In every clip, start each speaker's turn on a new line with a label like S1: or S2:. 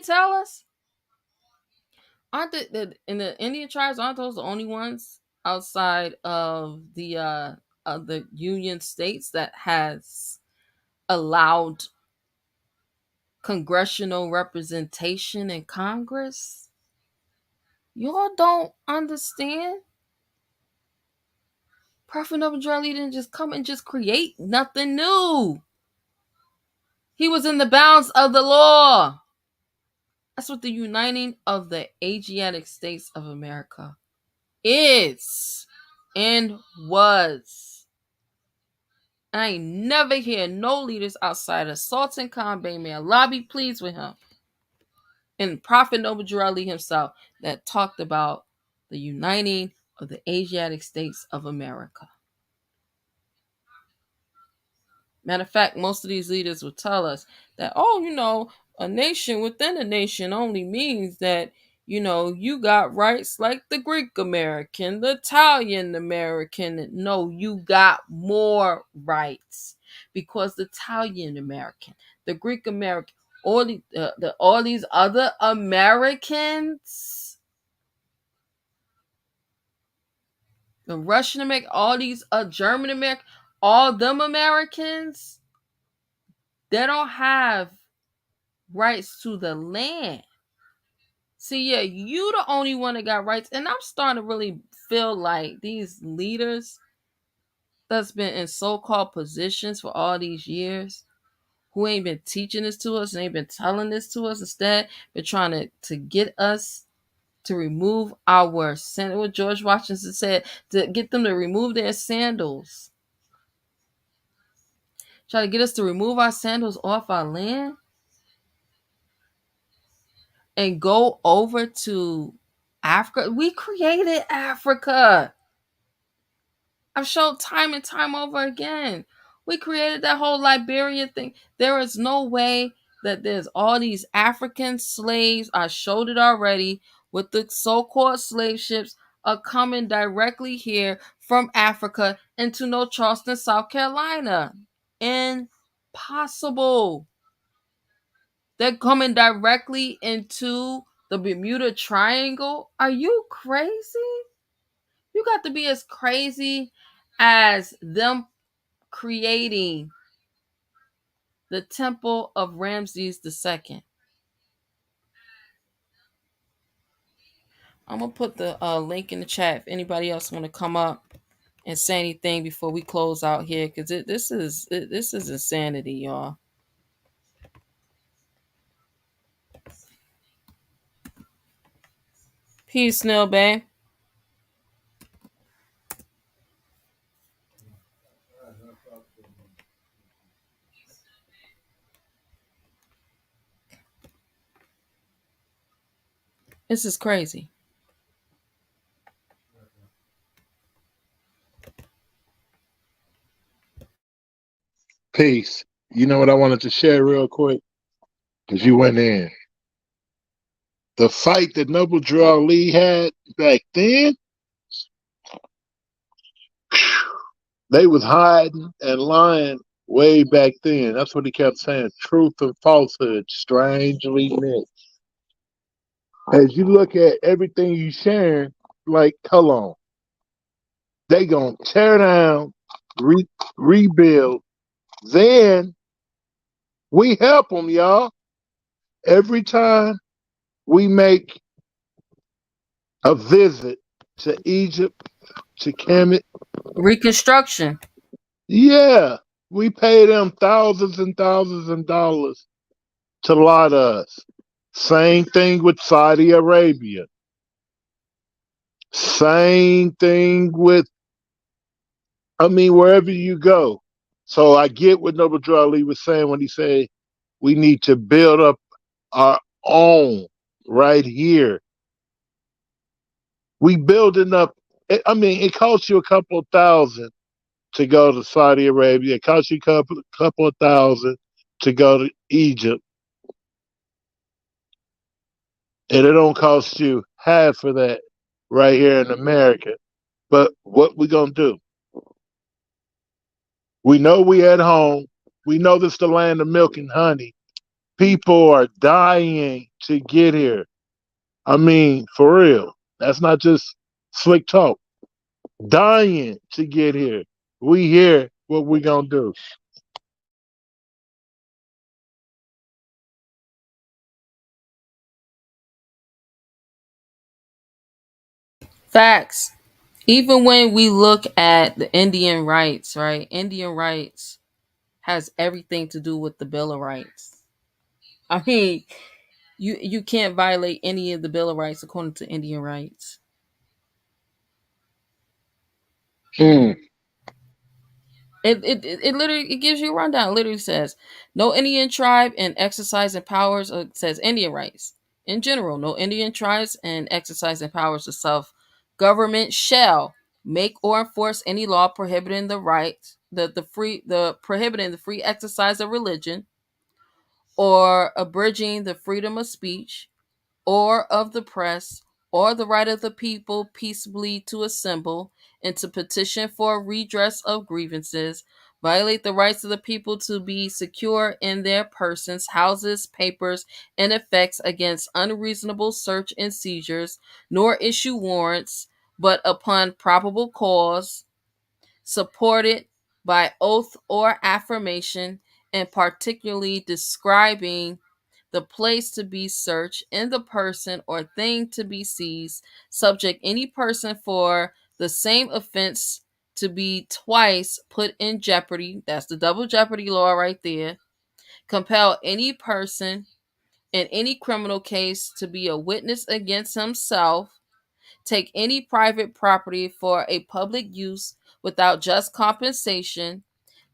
S1: tell us? Aren't in the Indian tribes, aren't those the only ones outside of the Union States that has allowed congressional representation in Congress? Y'all don't understand. Prophet Noble Drew Ali didn't just come and just create nothing new. He was in the bounds of the law. That's what the uniting of the Asiatic states of America is and was. I ain't never hear no leaders outside of Sultan Khan Bey, may Allah be pleased with him, and Prophet Noble Drew Ali himself, that talked about the uniting of the Asiatic states of America. Matter of fact, most of these leaders will tell us that, a nation within a nation only means that, you got rights like the Greek American, the Italian American. No, you got more rights, because the Italian American, the Greek American, all these other Americans, the Russian American, all these German American, all them Americans, they don't have rights to the land. See, yeah, you the only one that got rights. And I'm starting to really feel like these leaders that's been in so-called positions for all these years, who ain't been teaching this to us and ain't been telling this to us, instead been trying to get us to remove our sandals. What George Washington said, to get them to remove their sandals. Try to get us to remove our sandals off our land and go over to Africa. We created Africa. I've showed time and time over again. We created that whole Liberian thing. There is no way that there's all these African slaves. I showed it already with the so-called slave ships are coming directly here from Africa into no Charleston, South Carolina. Impossible. They're coming directly into the Bermuda Triangle. Are you crazy? You got to be as crazy as them creating the Temple of Ramses II. I'm gonna put the link in the chat if anybody else want to come up and say anything before we close out here, because this is insanity, y'all. Peace, Snell Bay. This is crazy.
S2: Peace. You know what I wanted to share real quick? Because you went in. The fight that Noble Drew Ali had back then, they was hiding and lying way back then. That's what he kept saying. Truth and falsehood, strangely mixed. As you look at everything you sharing, like, hold on. They gonna tear down, rebuild. Then we help them, y'all. Every time we make a visit to Egypt, to Kemet,
S1: Reconstruction.
S2: yeah, we pay them thousands and thousands of dollars to lie to us. Same thing with Saudi Arabia. Same thing with, wherever you go. So I get what Noble Drew Ali was saying when he said we need to build up our own right here. We building up. It costs you a couple of thousand to go to Saudi Arabia. It costs you a couple of thousand to go to Egypt. And it don't cost you half of that right here in America. But what we gonna do? We know we at home. We know this is the land of milk and honey. People are dying to get here. I mean, for real. That's not just slick talk. Dying to get here. We here. What we gonna do?
S1: Facts. Even when we look at the Indian rights, right? Indian rights has everything to do with the Bill of Rights. I mean, you can't violate any of the Bill of Rights according to Indian rights.
S2: Mm.
S1: It literally it gives you a rundown. It literally says no Indian tribe and exercising powers. It says Indian rights in general. No Indian tribes and exercising powers of self government shall make or enforce any law prohibiting the right the prohibiting the free exercise of religion or abridging the freedom of speech or of the press, or the right of the people peaceably to assemble and to petition for redress of grievances, violate the rights of the people to be secure in their persons, houses, papers, and effects against unreasonable search and seizures, nor issue warrants, but upon probable cause, supported by oath or affirmation, and particularly describing the place to be searched, and the person or thing to be seized, subject any person for the same offense to be twice put in jeopardy. That's the double jeopardy law right there. Compel any person in any criminal case to be a witness against himself. Take any private property for a public use without just compensation.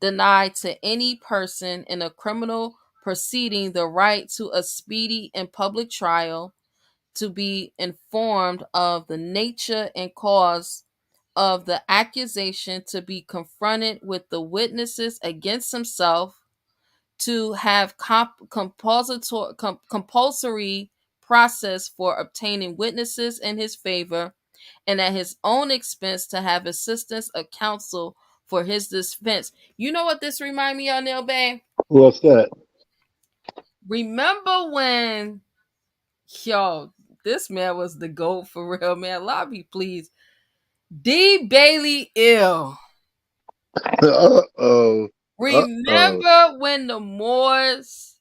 S1: Deny to any person in a criminal proceeding the right to a speedy and public trial, to be informed of the nature and cause of the accusation, to be confronted with the witnesses against himself, to have compulsory process for obtaining witnesses in his favor, and at his own expense to have assistance of counsel for his defense. You know what this remind me of, Neil Bay?
S2: What's that?
S1: Remember when, yo, this man was the GOAT for real, man. Lobby, please. D. Bailey ill.
S2: Uh oh. Uh oh.
S1: Remember when the Moors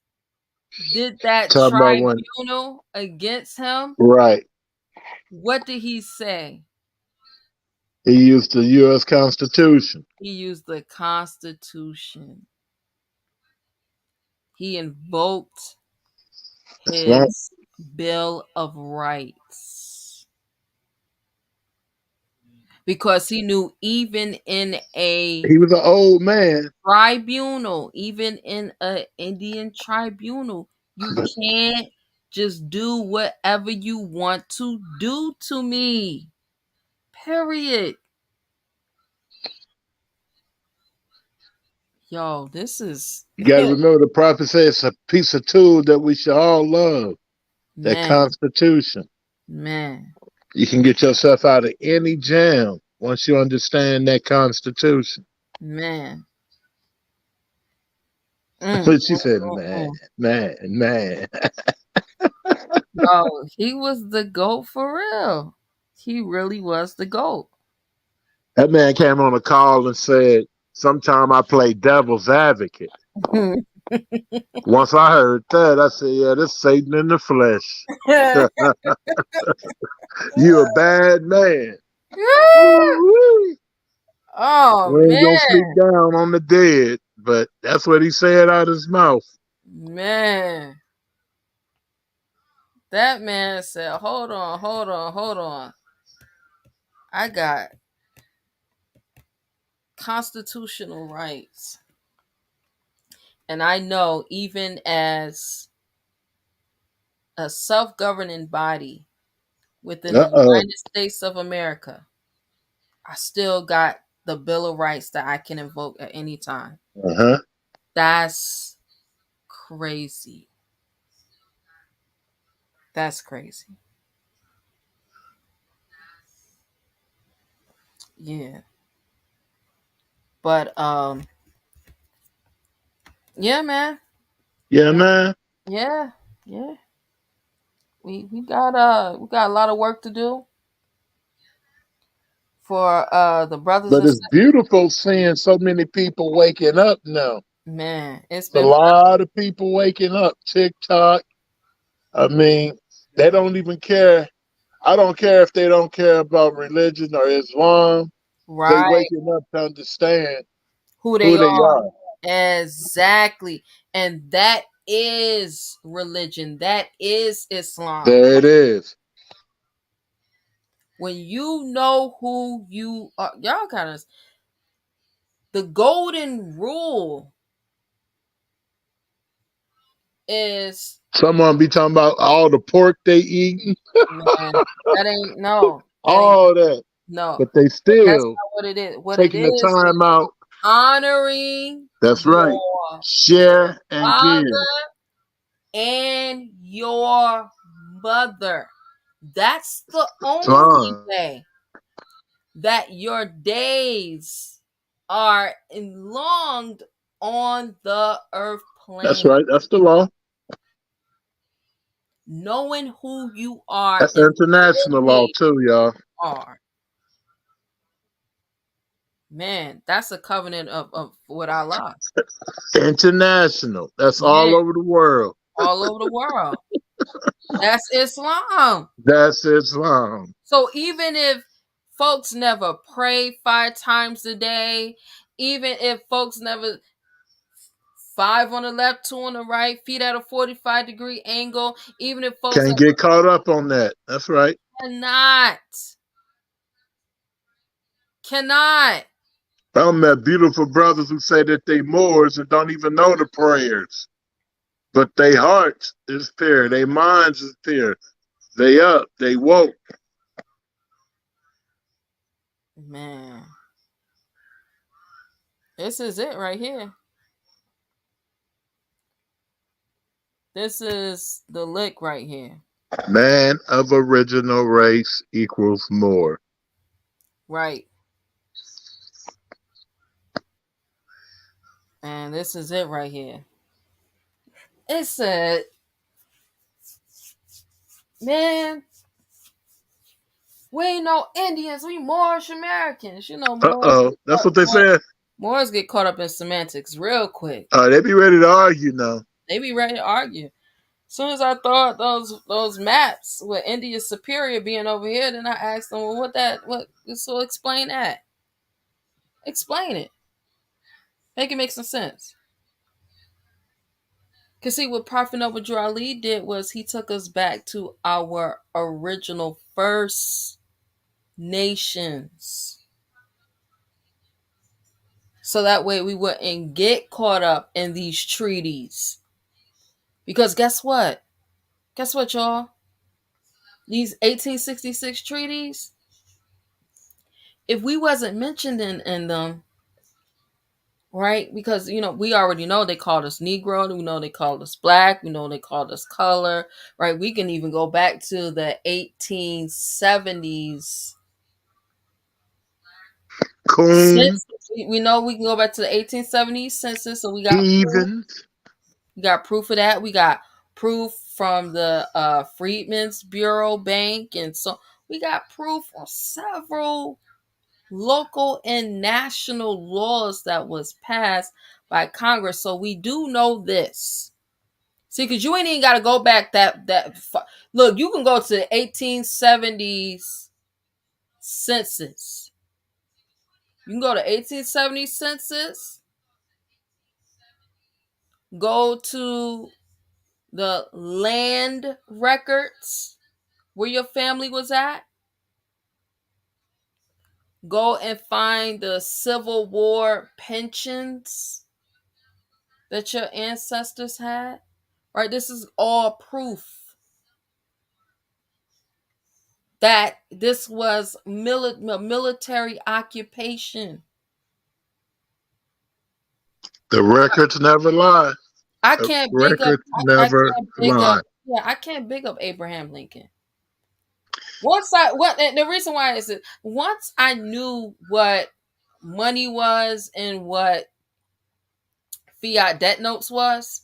S1: did that
S2: Talking about when,
S1: tribunal against him?
S2: right.
S1: What did he say?
S2: He used the US Constitution.
S1: He used the Constitution. He invoked
S2: That's right.
S1: his Bill of Rights because he knew even in a
S2: He was an old man.
S1: tribunal, even in a Indian tribunal, you can't just do whatever you want to do to me. Period. Yo, this is
S2: You gotta remember the prophet said it's a piece of tool that we should all love. That
S1: man,
S2: Constitution.
S1: man,
S2: You can get yourself out of any jam once you understand that Constitution.
S1: man.
S2: But she said, man,
S1: Mm.
S2: man, man.
S1: Yo, he was the GOAT for real. He really was the GOAT.
S2: That man came on a call and said, sometime I play devil's advocate. Once I heard that, I said, yeah, this Satan in the flesh. You a bad man. Woo-wee.
S1: Oh
S2: We ain't gonna
S1: man,
S2: speak down on the dead, but that's what he said out his mouth.
S1: man. That man said, hold on, hold on, hold on. I got constitutional rights. And I know even as a self-governing body within the
S2: Uh-oh.
S1: United States of America, I still got the Bill of Rights that I can invoke at any time.
S2: Uh-huh.
S1: That's crazy. That's crazy. Yeah. But yeah, man.
S2: Yeah, man.
S1: Yeah. Yeah. we got a lot of work to do for the brothers
S2: But
S1: and
S2: it's
S1: sisters.
S2: beautiful seeing so many people waking up now.
S1: Man, it's
S2: It's a
S1: been
S2: lot of people waking up. TikTok. I mean, they don't even care. I don't care if they don't care about religion or Islam. They
S1: right
S2: waking up to understand
S1: who
S2: who
S1: they
S2: they
S1: are.
S2: are.
S1: Exactly. And that is religion. That is Islam.
S2: There it is.
S1: When you know who you are, y'all kind of the golden rule is
S2: Someone be talking about all the pork they eating,
S1: man, that ain't no, that ain't
S2: all that,
S1: no.
S2: but they
S1: That's
S2: still
S1: not what it is. What it
S2: taking the
S1: is
S2: time out.
S1: honoring
S2: That's right.
S1: your
S2: Share and give.
S1: father and your mother. That's the only
S2: Fine.
S1: way that your days are enlonged on the earth
S2: That's
S1: plane.
S2: right. That's the law.
S1: Knowing who you are
S2: That's
S1: and
S2: international law
S1: living
S2: too, y'all.
S1: are. Man, that's a covenant of with Allah.
S2: International. That's all
S1: Man,
S2: over the world.
S1: all over the world. That's Islam.
S2: That's Islam.
S1: So even if folks never pray 5 times a day, even if folks never five on the left, two on the right, feet at a 45-degree angle, even if folks
S2: Can't get caught up on that. That's right.
S1: cannot, cannot,
S2: I met beautiful brothers who say that they Moors and don't even know the prayers. But their hearts is pure. Their minds is pure. They up. They woke.
S1: man, this is it right here. This is the lick right here.
S2: Man of original race equals more.
S1: Right. And this is it right here. It said, man, we ain't no Indians, we Moorish Americans. You know,
S2: That's what they said.
S1: Moors get caught up in semantics real quick.
S2: They be ready to argue now.
S1: They be ready to argue. As soon as I thought those maps with India Superior being over here, then I asked them, well, so explain that. Explain it. Make it make some sense. Because see, what Prophet Noble Drew Ali did was he took us back to our original first nations. So that way we wouldn't get caught up in these treaties. Because guess what? Guess what, y'all? These 1866 treaties, if we wasn't mentioned in them, right? Because we already know they called us Negro, we know they called us Black, we know they called us color, right? We can even go back to the 1870s.
S2: Coon,
S1: Census. We know we can go back to the 1870s census, so we got
S2: heathens.
S1: proof of that. We got proof from the Freedmen's Bureau Bank, and so we got proof of several local and national laws that was passed by Congress. So we do know this. See, because you ain't even got to go back that far. Look, you can go to the 1870s census. You can go to 1870 census. Go to the land records where your family was at. Go and find the Civil War pensions that your ancestors had. Right? This is all proof that this was a military occupation.
S2: The records never lie.
S1: I
S2: The
S1: can't big up.
S2: records
S1: I
S2: never
S1: can't big up.
S2: lie.
S1: Yeah, I can't big up Abraham Lincoln. The reason why is that once I knew what money was and what fiat debt notes was,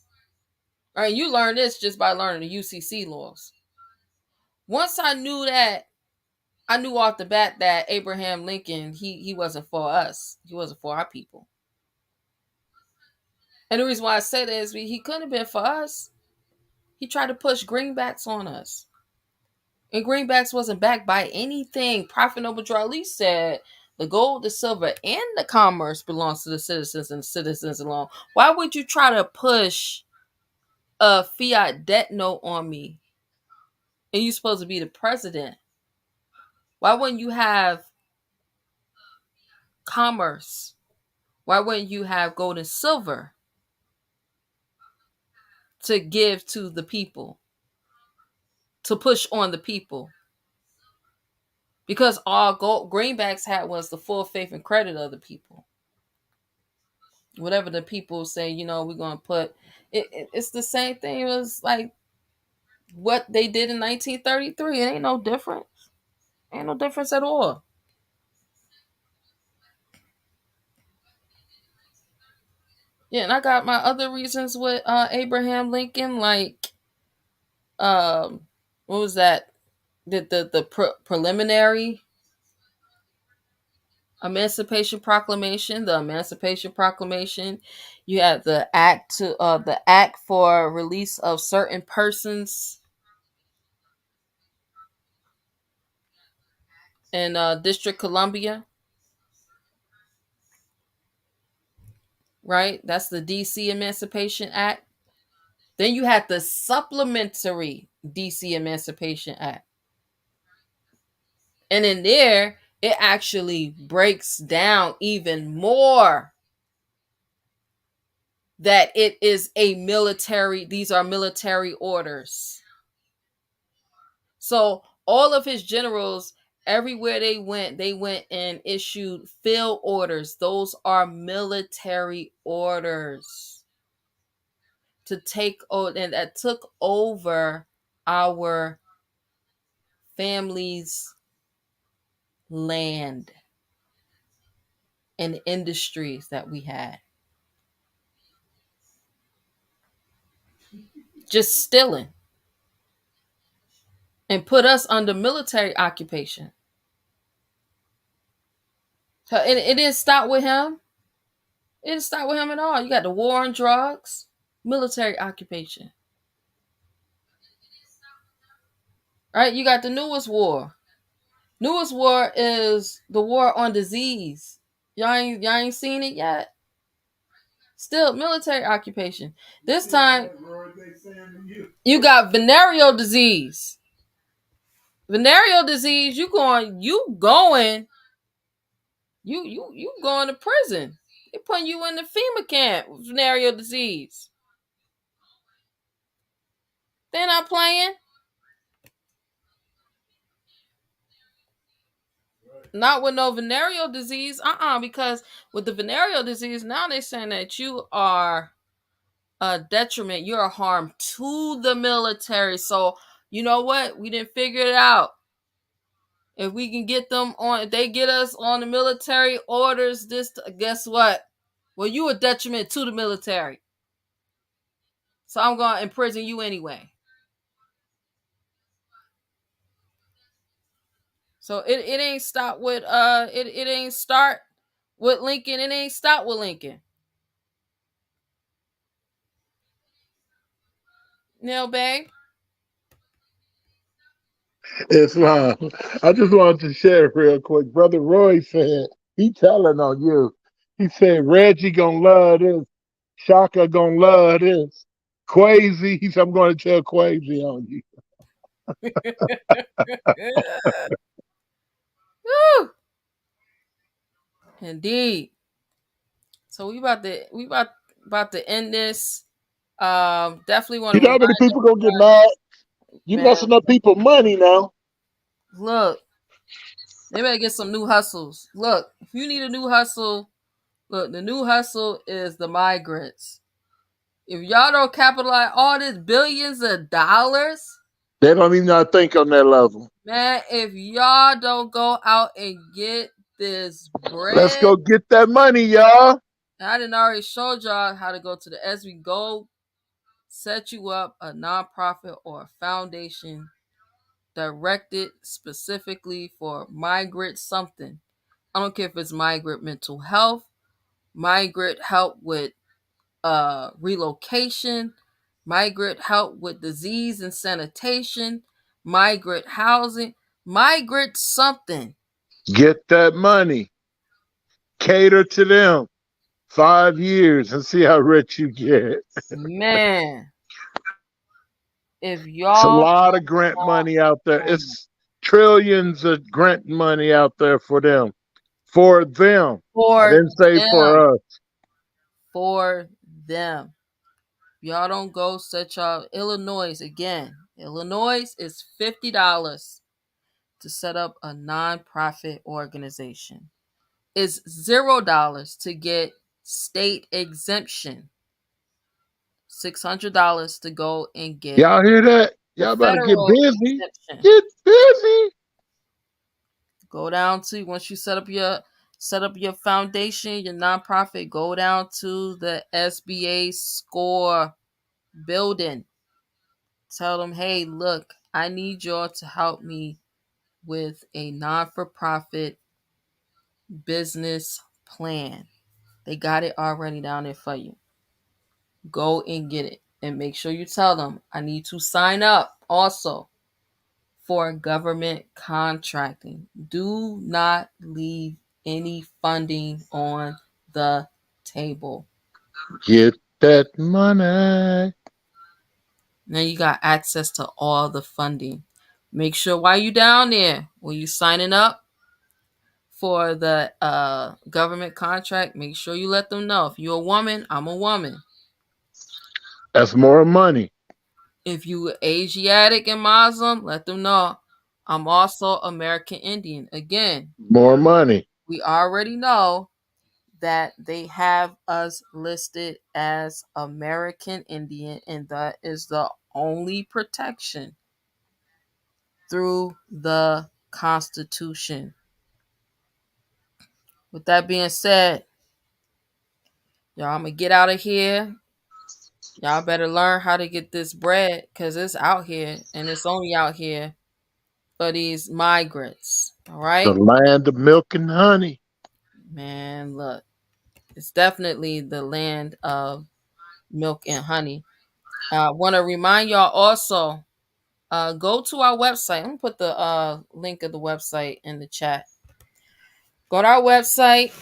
S1: right? You learn this just by learning the UCC laws. Once I knew that, I knew off the bat that Abraham Lincoln, he wasn't for us. He wasn't for our people. And the reason why I say that is he couldn't have been for us. He tried to push greenbacks on us. And greenbacks wasn't backed by anything. Prophet Noble Drew Ali said the gold, the silver, and the commerce belongs to the citizens and citizens alone. Why would you try to push a fiat debt note on me? And you're supposed to be the president. Why wouldn't you have commerce? Why wouldn't you have gold and silver to give to the people, to push on the people? Because all greenbacks had was the full faith and credit of the people. Whatever the people say, we're going to put it's the same thing. It was like what they did in 1933. It ain't no different. Ain't no difference at all. Yeah, and I got my other reasons with Abraham Lincoln, like what was that? The preliminary Emancipation Proclamation, the Emancipation Proclamation. You have the act for release of certain persons in District Columbia, right? That's the DC Emancipation Act. Then you have the supplementary DC Emancipation Act. And in there, it actually breaks down even more that it is these are military orders. So all of his generals, everywhere they went and issued field orders. Those are military orders to take over, and that took over our family's land and industries that we had. Just stealing. And put us under military occupation. So it didn't stop with him. It didn't stop with him at all. You got the war on drugs, military occupation. Right? You got the newest war. Newest war is the war on disease. Y'all ain't seen it yet. Still military occupation. This time you got venereal disease. Venereal disease, you going to prison. They putting you in the FEMA camp with venereal disease. They're not playing. Not with no venereal disease. Because with the venereal disease, now they're saying that you are a detriment. You're a harm to the military. So, you know what? We didn't figure it out. If we can get them on, if they get us on the military orders, guess what? Well, you a detriment to the military. So I'm going to imprison you anyway. So it ain't stop with it ain't start with Lincoln. It ain't stop with Lincoln. Neil Bang.
S2: Islam. I just wanted to share real quick. Brother Roy said he telling on you. He said Reggie gonna love this. Shaka gonna love this. Quasi, he said I'm gonna tell Quasi on you.
S1: Woo! Indeed. So we about to end this. Definitely want
S2: You
S1: to
S2: know how many
S1: remind
S2: people gonna get mad? You
S1: man.
S2: messing up people money now.
S1: Look, they better get some new hustles. Look, if you need a new hustle, look, the new hustle is the migrants. If y'all don't capitalize all this billions of dollars,
S2: They don't even know how to think on that level.
S1: man, if y'all don't go out and get this
S2: Let's
S1: bread,
S2: go get that money, y'all.
S1: I didn't already showed y'all how to go to the As We Go, set you up a nonprofit or a foundation directed specifically for migrant something. I don't care if it's migrant mental health, migrant help with relocation, migrant help with disease and sanitation, migrant housing, migrant something.
S2: Get that money. Cater to them. 5 years and see how rich you get.
S1: Man, if
S2: It's a
S1: y'all
S2: lot of grant money out there. It's trillions of grant money out there for them. For them. I
S1: for
S2: didn't say
S1: them,
S2: for us.
S1: for them. Y'all don't go set y'all Illinois again. Illinois is $50 to set up a nonprofit organization. It's $0 to get state exemption. $600 to go and get
S2: Y'all hear that?
S1: the
S2: Y'all better get
S1: federal
S2: busy.
S1: exemption.
S2: Get busy.
S1: Go down to once you set up your foundation, your nonprofit, go down to the SBA SCORE building. Tell them, hey, look, I need y'all to help me with a non-for-profit business plan. They got it already down there for you. Go and get it. And make sure you tell them I need to sign up also for government contracting. Do not leave any funding on the table.
S2: Get that money.
S1: Now you got access to all the funding. Make sure while you down there, when you signing up for the government contract, make sure you let them know if you're a woman, I'm a woman.
S2: That's more money.
S1: If you Asiatic and Muslim, let them know I'm also American Indian. Again,
S2: More money.
S1: we already know that they have us listed as American Indian, and that is the only protection through the Constitution. With that being said, y'all, I'm gonna get out of here. Y'all better learn how to get this bread because it's out here and it's only out here for these migrants. All
S2: The
S1: right,
S2: land of milk and honey.
S1: man. Look, it's definitely the land of milk and honey. I want to remind y'all also, go to our website. I'm gonna put the link of the website in the chat. Go to our website.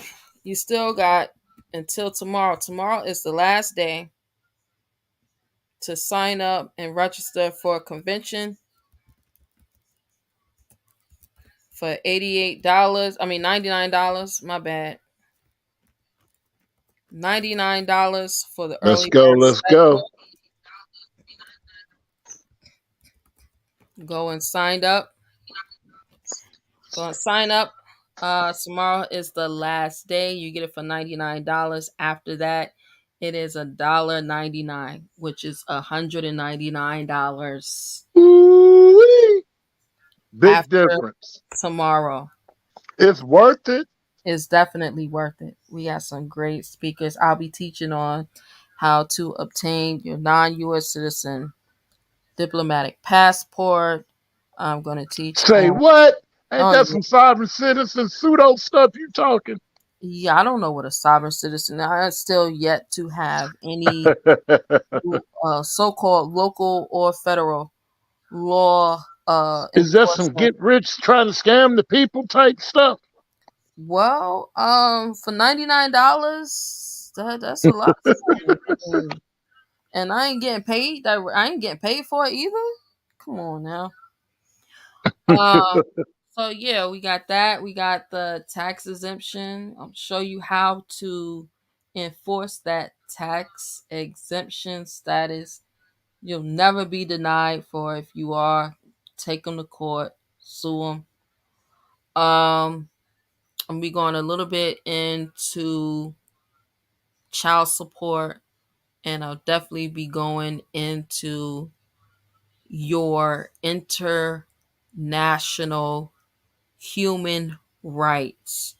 S1: You still got until tomorrow. Tomorrow is the last day to sign up and register for a convention for $88. I mean $99. My bad. $99 for the
S2: Let's
S1: early
S2: go.
S1: bird
S2: Let's go.
S1: special. Go and sign up. Go and sign up. Tomorrow is the last day. You get it for $99. After that, it is $1.99, which is $199
S2: Ooh-wee. Big
S1: after
S2: difference.
S1: tomorrow.
S2: It's worth it.
S1: It's definitely worth it. We got some great speakers. I'll be teaching on how to obtain your non-U.S. citizen diplomatic passport. I'm going to teach
S2: Say
S1: on.
S2: what? Ain't
S1: Oh,
S2: that
S1: yeah.
S2: some sovereign citizen pseudo stuff you talking?
S1: Yeah, I don't know what a sovereign citizen. I still yet to have any so-called local or federal law
S2: Is that some
S1: enforcement.
S2: get rich trying to scam the people type stuff?
S1: Well, for $99, that's a lot of money. And I ain't getting paid. I ain't getting paid for it either. Come on now. Um, so yeah, we got that. We got the tax exemption. I'll show you how to enforce that tax exemption status. You'll never be denied for if you are take them to court, sue them. And we going a little bit into child support, and I'll definitely be going into your international human rights,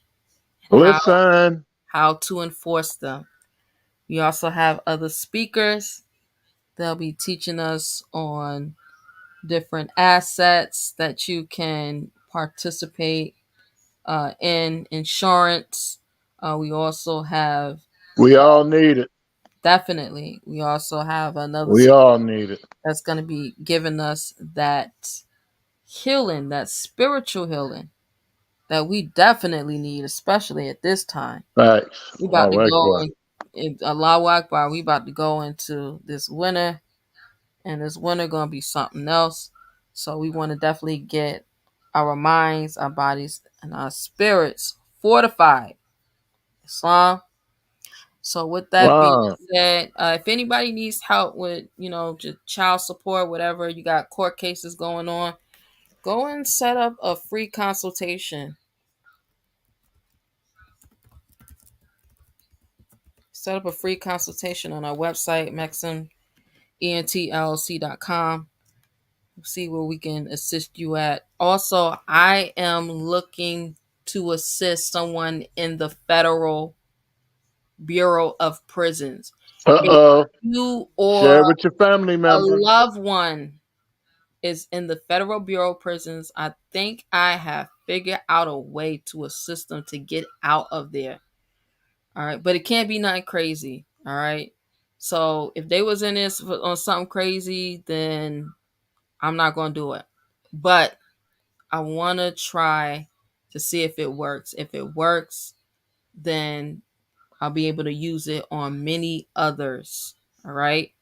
S1: how
S2: Listen.
S1: how to enforce them. We also have other speakers. They'll be teaching us on different assets that you can participate in insurance. We also have
S2: We all need it.
S1: definitely. We also have another
S2: We all need it.
S1: that's going to be giving us that healing, that spiritual healing that we definitely need, especially at this time.
S2: Facts.
S1: We about to
S2: Oh,
S1: go
S2: Akbar.
S1: in Allahu Akbar. We about to go into this winter, and this winter gonna be something else. So we want to definitely get our minds, our bodies, and our spirits fortified. Islam. So with that being
S2: Wow.
S1: said, if anybody needs help with, just child support, whatever, you got court cases going on, go and set up a free consultation. Set up a free consultation on our website, MaximENTLC.com. See where we can assist you at. Also, I am looking to assist someone in the Federal Bureau of Prisons. If
S2: Uh-oh.
S1: you or
S2: Share it with your family
S1: a
S2: members.
S1: loved one is in the Federal Bureau of Prisons, I think I have figured out a way to assist them to get out of there. All right, but it can't be nothing crazy. All right, so if they was in this on something crazy, then I'm not gonna do it. But I want to try to see if it works. If it works, then I'll be able to use it on many others. All right.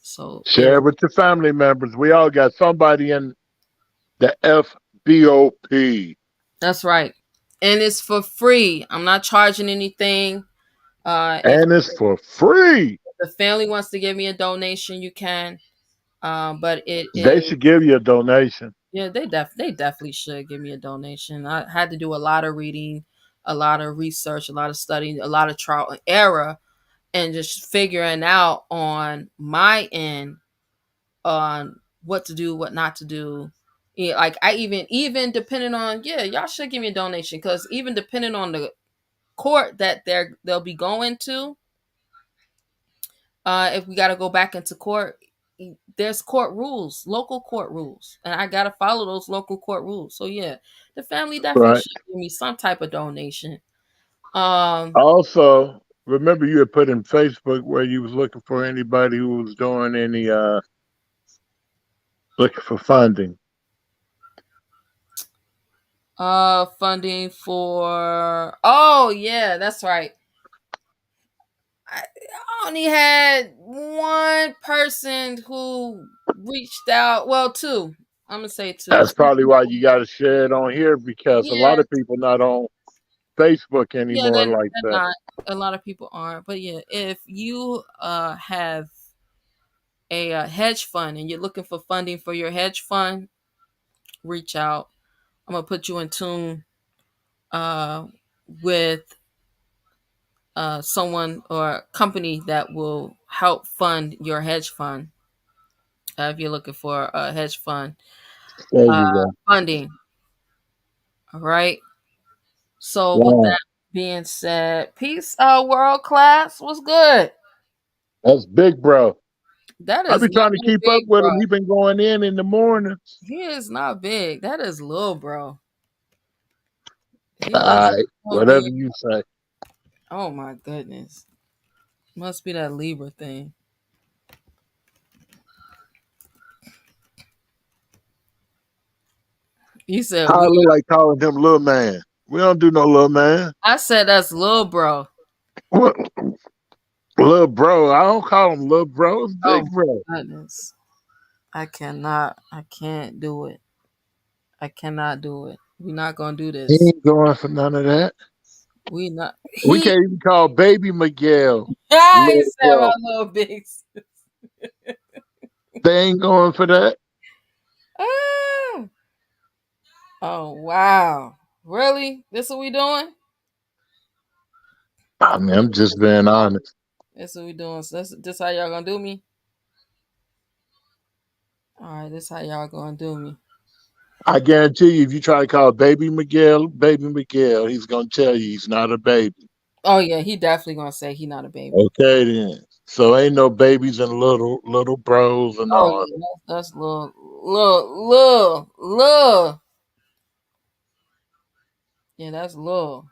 S1: So
S2: Share it with your family members. We all got somebody in the FBOP.
S1: that's right, and it's for free. I'm not charging anything. If
S2: And it's for free.
S1: the family wants to give me a donation, you can. But it
S2: They
S1: is
S2: should give you a donation.
S1: yeah, they definitely should give me a donation. I had to do a lot of reading, a lot of research, a lot of studying, a lot of trial and error, and just figuring out on my end on what to do, what not to do. Yeah, like I even depending on y'all should give me a donation because even depending on the court that they'll be going to, if we got to go back into court, there's court rules, local court rules, and I got to follow those local court rules. So yeah, the family definitely
S2: Right.
S1: should give me some type of donation. Um,
S2: Also, remember you had put in Facebook where you was looking for anybody who was doing any looking for funding.
S1: funding for oh yeah, that's right. I only had one person who reached out. Well, two. I'm gonna say two.
S2: That's probably why you got to share it on here because a
S1: Yeah,
S2: lot of people not on Facebook
S1: yeah,
S2: anymore like
S1: they're
S2: that.
S1: not. A lot of people aren't. But yeah, if you have a hedge fund and you're looking for funding for your hedge fund, reach out. I'm gonna put you in tune uh, with someone or a company that will help fund your hedge fund. If you're looking for a hedge fund
S2: There
S1: uh,
S2: you go.
S1: funding, all right. So with
S2: Wow.
S1: that being said, peace, world class. What's good?
S2: That's big, bro.
S1: That
S2: I
S1: is
S2: be trying to
S1: not
S2: keep up
S1: big,
S2: with
S1: bro.
S2: him. He been going in the mornings.
S1: He is not big. That is little, bro. He
S2: All
S1: is
S2: right,
S1: so
S2: whatever
S1: big.
S2: you say.
S1: Oh my goodness. Must be that Libra thing. You said
S2: I
S1: we.
S2: look like calling him little man. We don't do no little man.
S1: I said that's little, bro.
S2: What? Little bro. I don't call him little bro. It's
S1: Oh
S2: big bro.
S1: my goodness. I cannot. I can't do it. I cannot do it. We're not gonna do
S2: He
S1: this.
S2: ain't going for none of that.
S1: We not.
S2: We
S1: He.
S2: can't even call baby Miguel
S1: I
S2: little
S1: said my
S2: bro.
S1: little bigs.
S2: They ain't going for that.
S1: Ah. Oh wow. Really? This what we doing?
S2: I mean, I'm just being honest.
S1: This what we doing. So this how y'all gonna do me? All right, this how y'all gonna do me.
S2: I guarantee you, if you try to call baby Miguel, he's gonna tell you he's not a baby.
S1: Oh yeah, he definitely gonna say he not a baby.
S2: Okay then. So ain't no babies and little bros and
S1: Oh
S2: all.
S1: yeah, that's little. Yeah, that's little.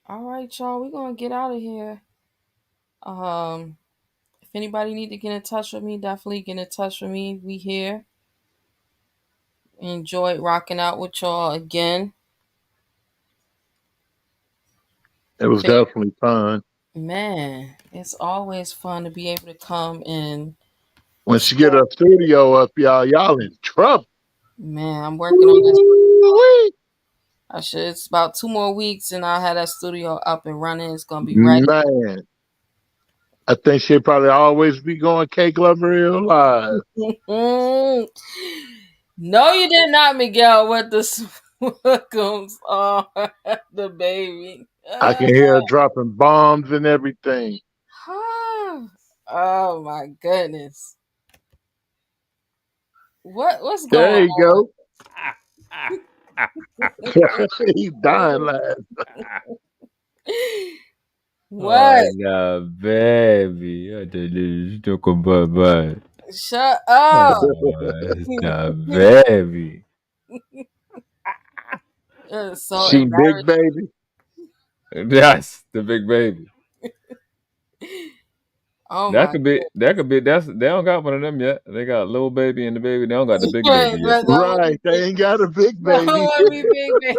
S1: All right, y'all, we're gonna get out of here. If anybody need to get in touch with me, definitely get in touch with me. We here. Enjoyed rocking out with y'all again.
S2: It was definitely fun.
S1: Man, it's always fun to be able to come and
S2: Once you get
S1: share.
S2: a studio up, y'all in trouble.
S1: Man, I'm working on this. It's about 2 more weeks and I'll have that studio up and running. It's gonna be ready.
S2: Man, I think she'll probably always be going K Glover real live.
S1: No, you did not, Miguel, with the Swickums. Oh, the baby.
S2: I can hear her dropping bombs and everything.
S1: Oh my goodness. What's
S2: There
S1: going
S2: you
S1: on?
S2: go. He's dying laughing.
S1: What?
S3: Oh, baby. I did talk about bye.
S1: Shut up.
S3: Baby.
S1: It's so
S2: She big
S1: embarrassing.
S2: baby.
S3: That's the big baby.
S1: Oh
S3: That
S1: my
S3: could be. They don't got one of them yet. They got little baby and the baby. They don't got the big baby yet.
S2: Right. They ain't got a big baby.
S1: Big baby.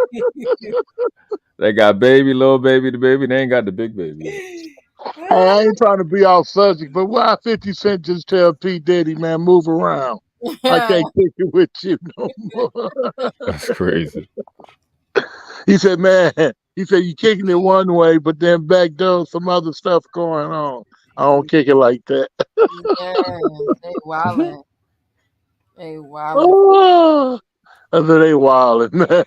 S3: They got baby, little baby, the baby. They ain't got the big baby yet.
S2: Hey, I ain't trying to be off subject, but why 50 Cent just tell P. Diddy, man, move around? I can't kick it with you no more.
S3: That's crazy.
S2: He said, man, you kicking it one way, but then back door some other stuff going on. I don't kick it like that.
S1: Yeah, they wildin'. They wildin'.
S2: Oh, I said they wildin', man.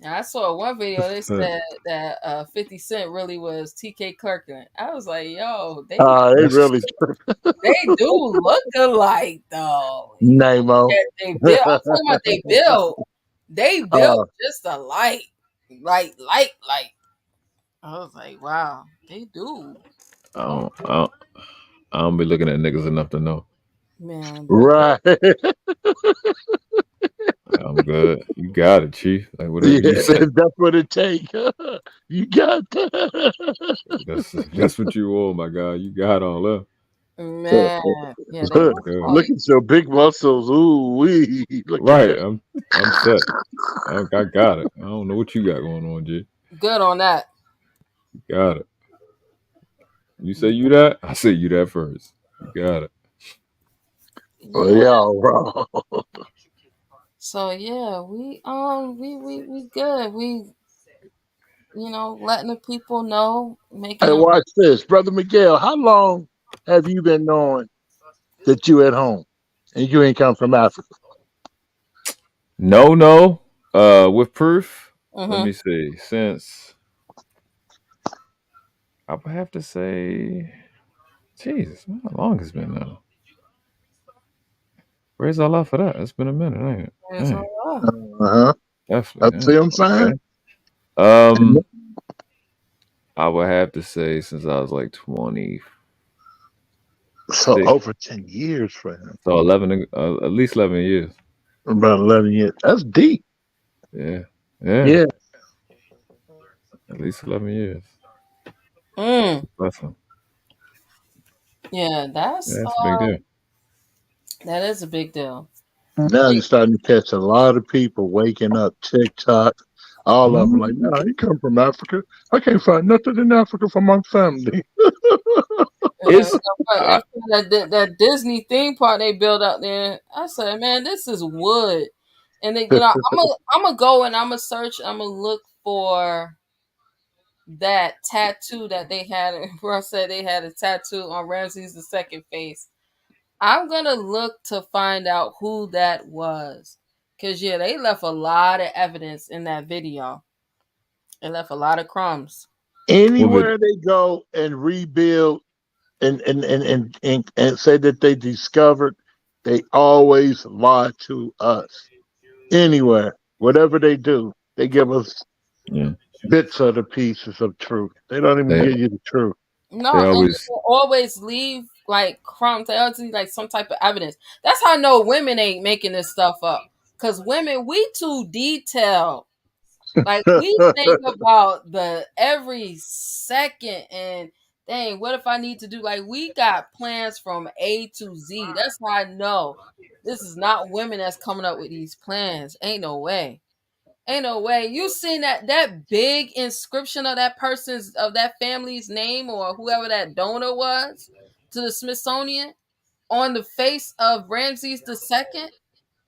S1: I saw one video. They said that 50 Cent really was TK Kirkland. I was like, yo, they
S2: really
S1: they do look alike though.
S2: Namo.
S1: They build. I'm talking about they build. They built just alike, like. I was like, wow, they do.
S3: I don't be looking at niggas enough to know.
S1: Man,
S2: Right.
S3: I'm good. You got it, Chief. Like whatever you said.
S2: That's what it takes. You got that.
S3: That's what you want, my guy. You got all that.
S1: Man, yeah,
S2: Look at your big muscles. Ooh wee.
S3: Right. I'm set. I got it. I don't know what you got going on, G.
S1: Good on that.
S3: You got it. You say you that? I say you that first. You got it.
S2: Well, yeah, wrong.
S1: So yeah, we good. We letting the people know, making
S2: Hey,
S1: them.
S2: watch this, brother Miguel. How long have you been knowing that you at home and you ain't come from Africa?
S3: No. With proof. Let me see. Since I would have to say, Jesus, man, how long has it been now? Praise Allah for that. It's been a minute, ain't it?
S2: Uh-huh.
S3: Definitely.
S2: That's what I'm saying.
S3: Okay. I would have to say since I was like 20.
S2: So over 10 years for him.
S3: So 11, at least 11 years.
S2: About 11 years. That's deep.
S3: Yeah.
S2: Yeah.
S3: At least 11 years.
S1: Yeah, that's
S3: a big deal.
S1: That is a big deal.
S2: Now you're starting to catch a lot of people waking up, TikTok, all of them like, no, he come from Africa. I can't find nothing in Africa for my family.
S1: That Disney theme park they built out there. I said, man, this is wood. And then, I'm gonna go and I'm gonna search. I'm gonna look for that tattoo that they had. Russ said they had a tattoo on Ramses II face. I'm gonna look to find out who that was, cause they left a lot of evidence in that video. They left a lot of crumbs.
S2: Anywhere they go and rebuild and say that they discovered, they always lie to us. Anywhere, whatever they do, they give us bits of the pieces of truth. They don't even
S3: They
S2: give you the truth.
S1: No,
S3: they
S1: and they
S3: always
S1: will always leave like crumbs. They always leave like some type of evidence. That's how I know women ain't making this stuff up. Cause women, we too detailed. Like we think about the every second and dang, what if I need to do like we got plans from A to Z. That's how I know this is not women that's coming up with these plans. Ain't no way. Ain't no way. You seen that big inscription of that person's of that family's name or whoever that donor was to the Smithsonian on the face of Ramses the second?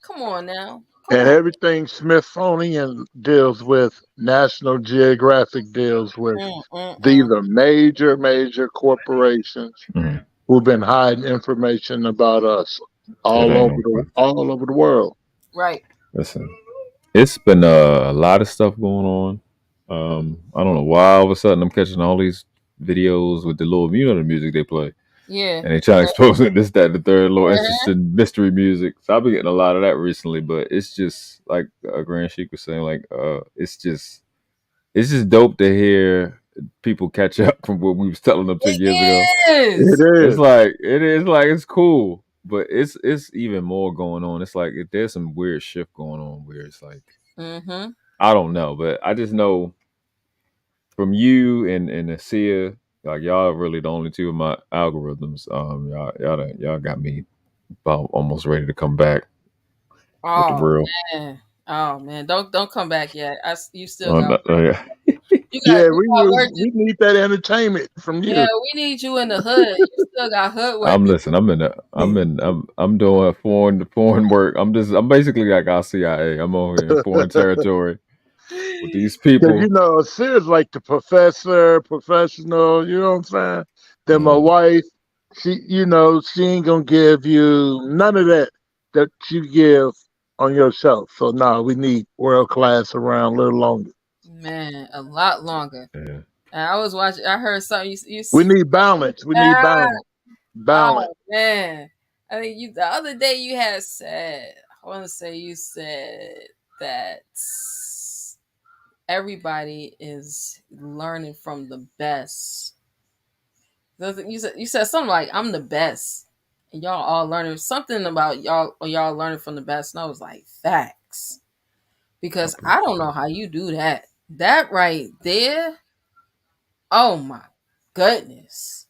S1: Come on now. Come
S2: And
S1: on.
S2: everything Smithsonian deals with, National Geographic deals with.
S1: Mm, mm,
S2: These
S1: mm.
S2: are major corporations
S3: mm,
S2: who've been hiding information about us
S3: it
S2: all
S3: ain't
S2: over
S3: no
S2: the
S3: question.
S2: all over the world.
S1: Right.
S3: Listen, it's been a lot of stuff going on. I don't know why all of a sudden I'm catching all these videos with the little, the music they play,
S1: Yeah.
S3: and they try to expose it, this, that, the third, little
S1: Uh-huh.
S3: interesting mystery music. So I've been getting a lot of that recently, but it's just like Grand Sheik was saying, like it's just dope to hear people catch up from what we was telling them 10 years ago.
S1: It
S2: It
S1: is.
S3: It's
S2: is.
S3: like it's cool, but it's even more going on. It's like there's some weird shift going on where it's like
S1: Mm-hmm.
S3: I don't know, but I just know from you and Asia, like y'all are really the only two of my algorithms. Y'all got me about almost ready to come back with the
S1: Oh
S3: real.
S1: man. Oh man. Don't come back yet. You still
S3: Uh,
S1: got
S3: yeah.
S2: Yeah,
S1: you got work to
S2: we need that entertainment from
S1: yeah,
S2: you.
S1: we need you in the hood. You still got hood work
S3: I'm
S1: to
S3: listen. I'm doing foreign work. I'm basically like our CIA. I'm over here in foreign territory with
S1: do.
S3: these
S2: Because
S3: people.
S2: Sears like the professor, professional, you know what I'm saying? Then my
S3: Mm,
S2: wife, she ain't gonna give you none of that you give on yourself. So no, we need world class around a little longer.
S1: Man, a lot longer.
S3: yeah.
S1: And I was watching. I heard something. You
S2: We need balance. We need
S1: ah,
S2: balance. Balance.
S1: oh man. I think you the other day you had said. I want to say you said that everybody is learning from the best. You said something like I'm the best, and y'all all learning something about y'all learning from the best. And I was like facts because I don't know how you do that. That right there. Oh my goodness.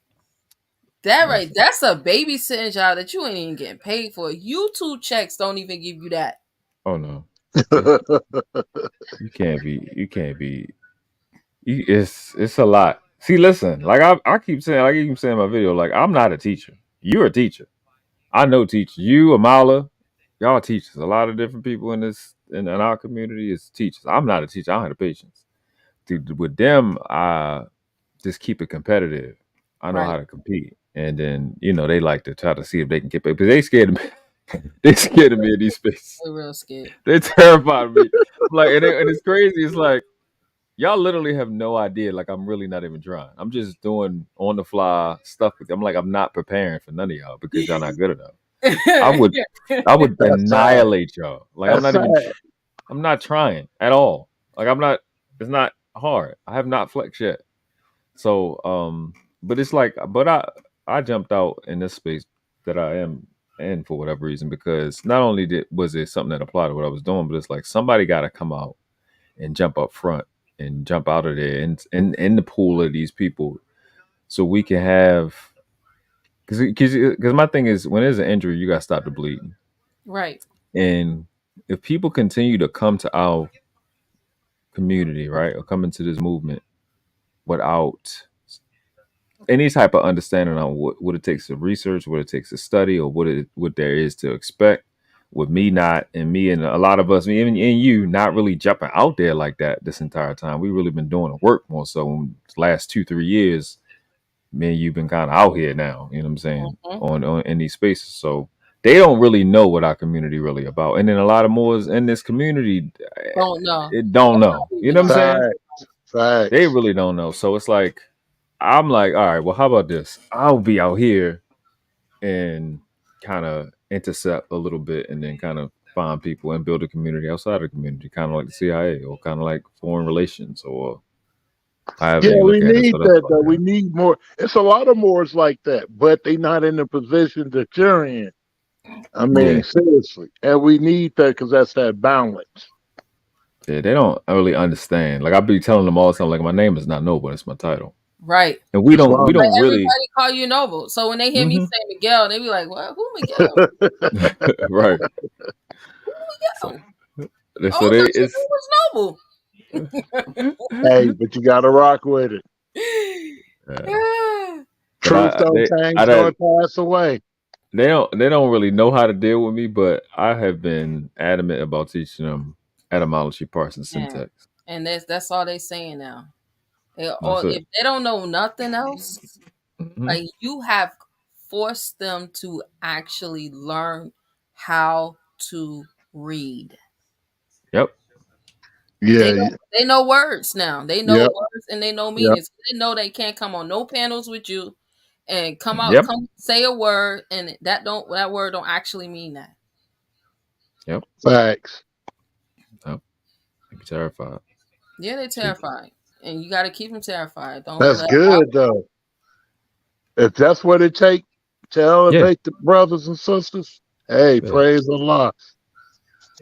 S1: That right,
S3: Listen.
S1: that's a babysitting job that you ain't even getting paid for. YouTube checks don't even give you that.
S3: Oh no, it's, you can't be. You can't be. It's a lot. See, listen. Like I keep saying. I keep saying in my video. Like I'm not a teacher. You're a teacher. I know teachers. You, Amala, y'all teachers. A lot of different people in our community is teachers. I'm not a teacher. I don't have the patience. With them, I just keep it competitive. I know
S1: Right.
S3: how to compete, and then they like to try to see if they can get paid because they scared of me. They scared of me in these spaces.
S1: They're real scared.
S3: They're terrified of me. Like, and it's crazy. It's like y'all literally have no idea. Like, I'm really not even trying. I'm just doing on the fly stuff. I'm like, I'm not preparing for none of y'all because y'all not good enough. I would, I would
S2: That's sad.
S3: annihilate y'all. Like, I'm
S2: That's
S3: not even.
S2: sad.
S3: I'm not trying at all. Like, I'm not. It's not hard. I have not flexed yet. So, but it's like, but I jumped out in this space that I am in for whatever reason because not only was it something that applied to what I was doing, but it's like somebody got to come out and jump up front and jump out of there and in the pool of these people, so we can have because my thing is when there's an injury, you got to stop the bleeding,
S1: Right.
S3: and if people continue to come to our community, right, or come into this movement without any type of understanding on what it takes to research, what it takes to study, or what there is to expect. With me and a lot of us, even and you, not really jumping out there like that this entire time. We really been doing the work more so in the last 2-3 years. Me and you've been kind of out here now. You know what I'm saying
S1: Mhm.
S3: on in these spaces. So they don't really know what our community really about. And then a lot of more in this community,
S1: Don't know.
S3: it don't know.
S1: Don't
S3: You
S1: even
S3: know what I'm
S1: know.
S3: saying?
S2: Facts.
S3: They
S2: Facts.
S3: really don't know. So it's like I'm like, all right, well, how about this? I'll be out here and kind of intercept a little bit and then kind of find people and build a community outside of the community, kind of like the CIA or kind of like foreign relations or I haven't
S2: Yeah,
S3: even
S2: we
S3: looked at it,
S2: need
S3: so that's
S2: that
S3: why.
S2: though. We need more. It's a lot of mores like that, but they not in the position that you're in. I
S3: Yeah,
S2: mean, seriously, and we need that because that's that balance.
S3: yeah, they don't really understand. Like I be telling them all the time, like my name is not Noble, it's my title,
S1: Right.
S3: and
S2: That's
S3: we
S1: But
S3: don't really.
S1: everybody call you Noble. So when they hear me
S3: Hmm.
S1: say Miguel, they be like, "What? Who Miguel?
S3: Right.
S1: Who
S3: So,
S1: Miguel?
S3: so
S1: Oh, I
S3: they
S1: thought your
S3: it's.
S1: name was
S2: Hey, but you got to rock with it.
S3: Yeah.
S1: Noble."
S3: But
S2: Truth don't change nor pass away.
S3: they don't really know how to deal with me, but I have been adamant about teaching them etymology, parts, and
S1: Yeah.
S3: syntax.
S1: And that's all they saying now.
S3: That's
S1: Or
S3: it.
S1: if they don't know nothing else,
S3: Hmm.
S1: like you have forced them to actually learn how to read.
S3: Yep.
S1: They
S2: Yeah,
S1: know, they know words now. They know
S2: yep,
S1: words and they know
S2: yep.
S1: meanings. They know they can't come on no panels with you and
S3: Yep.
S1: come say a word and that word don't actually mean that.
S3: Yep.
S2: Facts.
S3: Yep. Make you terrified.
S1: Yeah, they're
S3: See.
S1: terrified, and you got to keep them terrified. Don't
S2: That's
S1: let
S2: good though. If that's what it take to
S3: Yeah.
S2: elevate the brothers and sisters, hey,
S3: Yeah.
S2: praise Allah.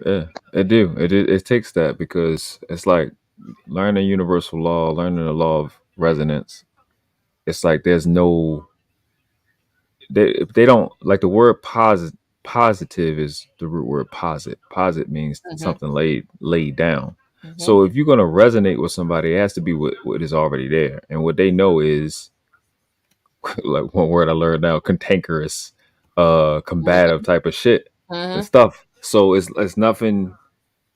S3: Yeah. It do. It takes that because it's like learning universal law, learning the law of resonance. It's like there's no they don't like the word positive is the root word posit. Posit means
S1: hmm
S3: something laid down.
S1: hmm
S3: So if you're gonna resonate with somebody, it has to be what is already there. And what they know is like one word I learned now, cantankerous, combative type of shit and
S1: hmm
S3: stuff. So it's nothing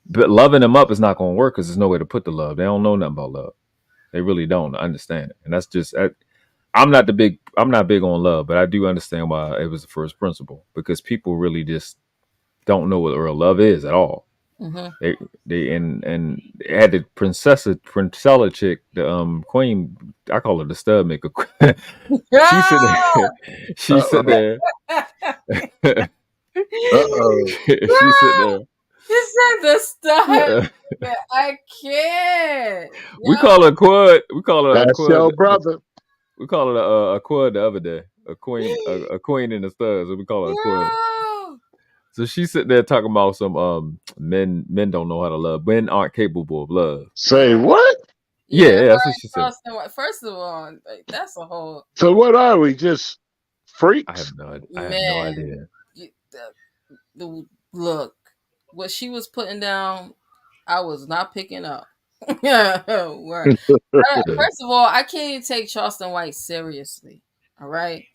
S3: but loving them up is not gonna work because there's no way to put the love. They don't know nothing about love. They really don't understand it. And that's just I'm not big on love, but I do understand why it was the first principle because people really just don't know what real love is at all.
S1: hmm
S3: They and they had the princessa chick, the queen. I call her the stud maker. She sit there. She sit
S2: Uh-oh.
S3: there.
S2: Uh-oh.
S3: She sit there.
S1: You said the stud.
S3: Uh,
S1: I can't.
S3: we
S1: Yo,
S3: call her a quad. We call her a
S2: That's
S3: quad.
S2: your brother.
S3: We call her a quad the other day. A queen in the studs. So we call her a quad.
S1: yo.
S3: So she's sitting there talking about some men don't know how to love. Men aren't capable of love.
S2: Say what?
S3: Yeah,
S1: Yeah,
S3: yeah,
S1: her
S3: that's what
S1: and
S3: she said.
S1: Charleston White. First of all, like, that's a whole
S2: So what are we? Just freaks?
S3: I have no
S1: man.
S3: idea.
S1: Look, what she was putting down, I was not picking up. Word.
S3: Yeah.
S1: First of all, I can't even take Charleston White seriously. All right.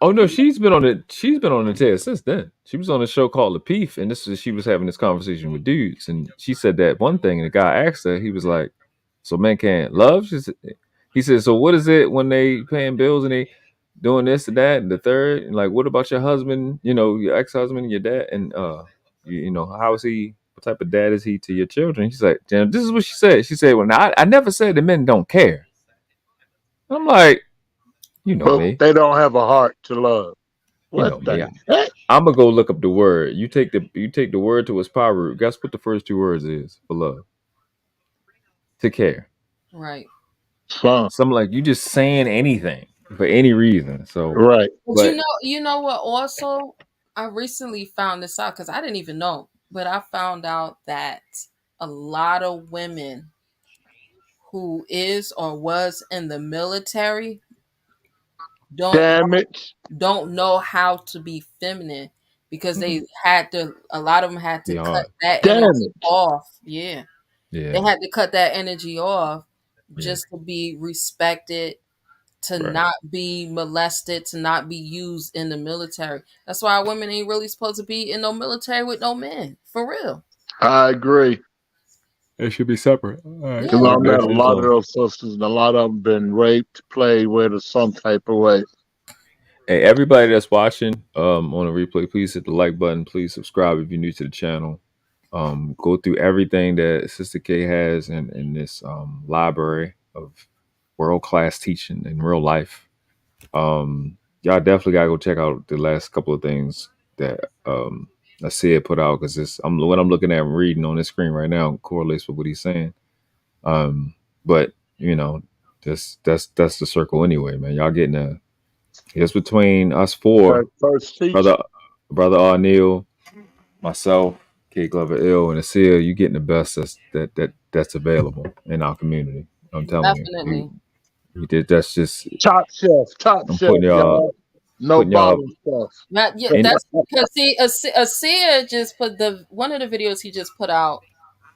S3: Oh no, she's been on the tail since then. She was on a show called The Peef, and she was having this conversation with dudes, and she said that one thing, and the guy asked her, he was like, "So men can't love?" He said, "So what is it when they paying bills and they doing this and that and the third? And like, what about your husband? You know, your ex husband and your dad, and you know, how is he? What type of dad is he to your children?" She's like, "Damn, this is what she said. She said, well, now, I never said the men don't care." I'm like, you know
S2: But
S3: me,
S2: they don't have a heart to love.
S3: you
S2: What
S3: know me.
S2: the heck?
S3: I'm gonna go look up the word. You take the word to its power root. Guess what the first two words is for love? To care.
S1: Right.
S2: Son.
S3: Something like you just saying anything for any reason. So,
S2: Right.
S1: But
S3: but
S1: you know what? Also, I recently found this out because I didn't even know, but I found out that a lot of women who is or was in the military don't
S2: Damn it.
S1: don't know how to be feminine because
S3: Mhm.
S1: they had to. A lot of them had to
S3: Be
S1: cut
S3: hard.
S1: that
S2: Damn
S1: energy
S2: it.
S1: off. Yeah, they
S3: Yeah,
S1: had to cut that energy off
S3: yeah,
S1: just to be respected, to
S3: right.
S1: not be molested, to not be used in the military. That's why women ain't really supposed to be in no military with no men. For real.
S2: I agree.
S3: It should be separate. All right.
S2: Because
S1: Yeah.
S2: I
S3: Well,
S2: met
S3: next
S2: a
S3: is
S2: lot of those sisters, and a lot of them been raped, played with, or some type of way.
S3: Hey, everybody that's watching on the replay, please hit the like button. Please subscribe if you're new to the channel. Go through everything that Sister K has in this library of world class teaching in real life. Y'all definitely gotta go check out the last couple of things that I said put out because I'm what I'm looking at and reading on this screen right now correlates with what he's saying. Um, but you know, that's the circle anyway, man. Y'all getting a it's between us four,
S2: First teacher.
S3: brother Arneal, myself, Kid Glover Ill, and Asia. You getting the best that's available in our community. I'm telling you,
S1: Definitely.
S3: we did. That's just
S2: Top shelf,
S3: I'm putting
S2: y'all. No
S3: putting y'all
S2: bottom stuff.
S1: Yeah,
S3: in.
S1: that's because see, Asia just put one of the videos he just put out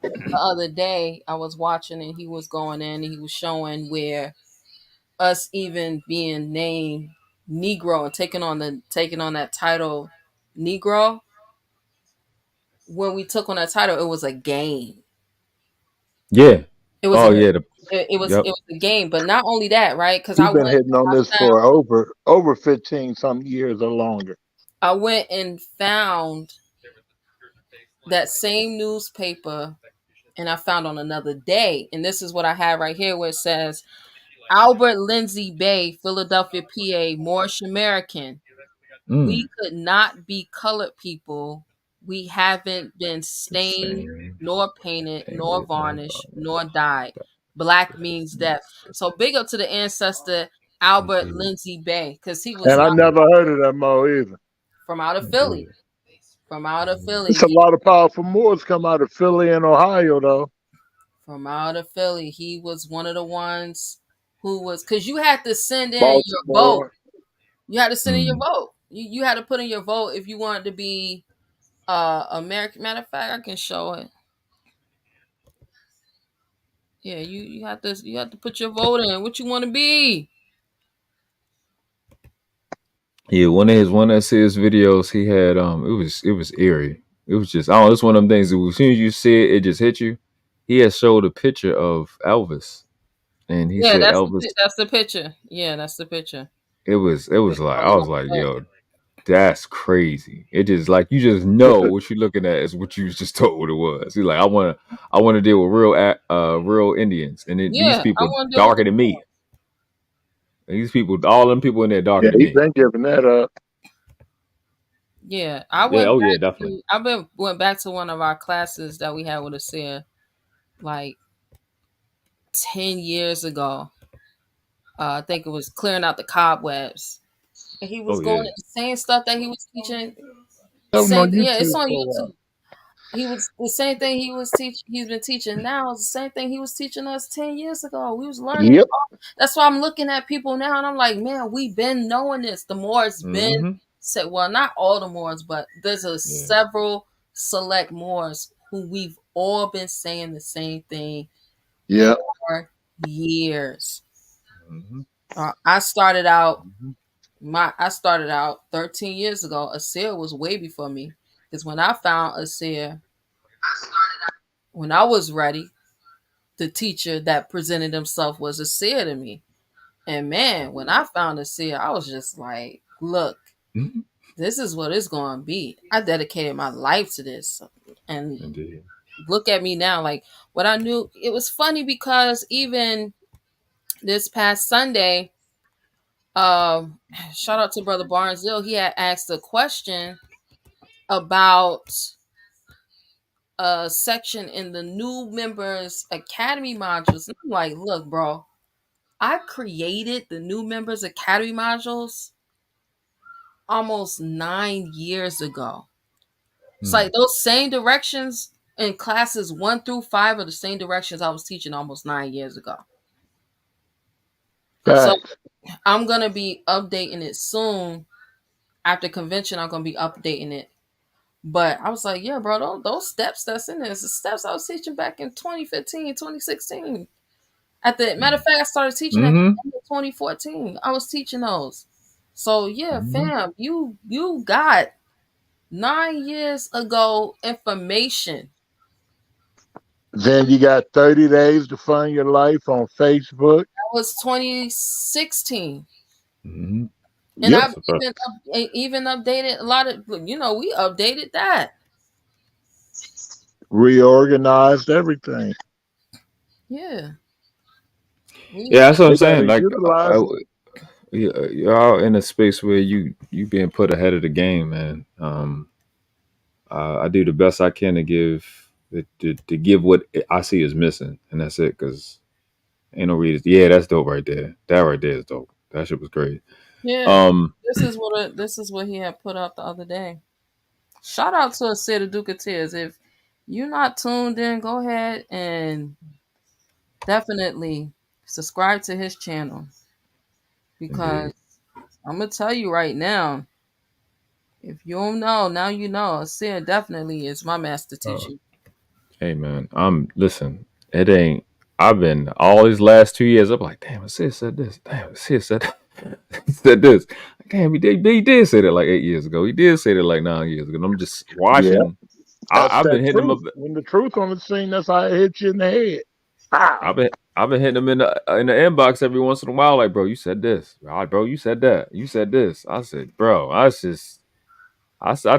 S1: the other day. I was watching and he was going in and he was showing where us even being named Negro and taking on that title Negro. When we took on that title, it was a game.
S3: Yeah.
S1: It was
S3: Oh
S1: a
S3: yeah.
S1: it was
S3: Yep.
S1: a game, but not only that, right? Because
S2: You've been hitting on this for over 15 some years or longer.
S1: I went and found that same newspaper, and I found on another day, and this is what I have right here, where it says Albert Lindsey Bay, Philadelphia, PA, Moorish American. We could not be colored people. We haven't been stained, nor painted, nor varnished, nor dyed. Black means death. So big up to the ancestor Albert Lindsey Bay, because he was
S2: And I never heard of that Mo either.
S1: from out of Philly. From out of Philly.
S2: It's a lot of powerful Moors come out of Philly and Ohio, though.
S1: From out of Philly. He was one of the ones who was, because you had to send in
S2: Baltimore.
S1: your vote. You had to send in your vote. You had to put in your vote if you wanted to be American. Matter of fact, I can show it. Yeah, you have to put your vote in. What you want to be?
S3: Yeah, one of his videos, he had it was eerie. It was just it's one of them things that as soon as you see it, it just hit you. He had showed a picture of Elvis, and he said Elvis.
S1: That's the picture. Yeah, that's the picture.
S3: It was like I was like, yo, that's crazy. It just like you just know what you're looking at is what you was just told it was. He's like, I want to deal with real Indians, and these people darker than me. And these people, all them people in there darker than me.
S2: He's been giving that up.
S1: Yeah, I went. Definitely. Went back to one of our classes that we had with Asia, like 10 years ago. I think it was clearing out the cobwebs, and he was going saying stuff that he was teaching. It's on YouTube. He was the same thing he was teaching. He's been teaching now. It's the same thing he was teaching us 10 years ago. We was learning.
S2: Yep.
S1: That's why I'm looking at people now, and I'm like, man, we've been knowing this. The Moors been said, well, not all the Moors, but there's several select Moors who we've all been saying the same thing. For years. I started out 13 years ago. Asia was way before me, because when I found Asia, when I was ready, the teacher that presented himself was Asia to me. And man, when I found Asia, I was just like, look, this is what it's going to be. I dedicated my life to this. And look at me now. Like, what I knew, it was funny because even this past Sunday, shout out to Brother Barnesville, he had asked a question about a section in the new members academy modules. And I'm like, look, bro, I created the new members academy modules almost 9 years ago. It's like those same directions in classes 1 through 5 are the same directions I was teaching almost 9 years ago. So I'm gonna be updating it soon. After convention, I'm gonna be updating it. But I was like, yeah, bro, those steps that's in there is the steps I was teaching back in 2015, 2016. At the matter of fact, I started teaching at the end of 2014. I was teaching those. So yeah, fam, you got 9 years ago information.
S2: Then you got 30 days to find your life on Facebook.
S1: That was 2016. And
S2: I've
S1: even updated a lot of, we updated that.
S2: Reorganized everything.
S1: Yeah.
S3: Yeah, that's what I'm saying. Like, y'all in a space where you being put ahead of the game, man. I do the best I can to give what I see is missing, and that's it. Because Ain't no readers. Yeah, that's dope right there. That right there is dope. That shit was great.
S1: Yeah,
S3: Um,
S1: this is what he had put up the other day. Shout out to Sid Duke of Tears. If you're not tuned in, go ahead and definitely subscribe to his channel because
S3: indeed.
S1: I'm gonna tell you right now. If you don't know, now you know. Sid definitely is my master
S3: Uh,
S1: teacher.
S3: hey man, listen. It ain't. I've been all these last 2 years. I'm like, damn, Sid said this. Damn, Sid said that. He said this. Damn, he did say that like 8 years ago. He did say that like 9 years ago. And I'm just
S2: Yeah,
S3: watching.
S2: that's
S3: I've
S2: that
S3: been hitting him up.
S2: truth. When the truth on the scene, that's how it hits you in the head. Ah,
S3: I've been hitting him in the inbox every once in a while. Like, bro, you said this. All right, bro, you said that. You said this. I said, bro, I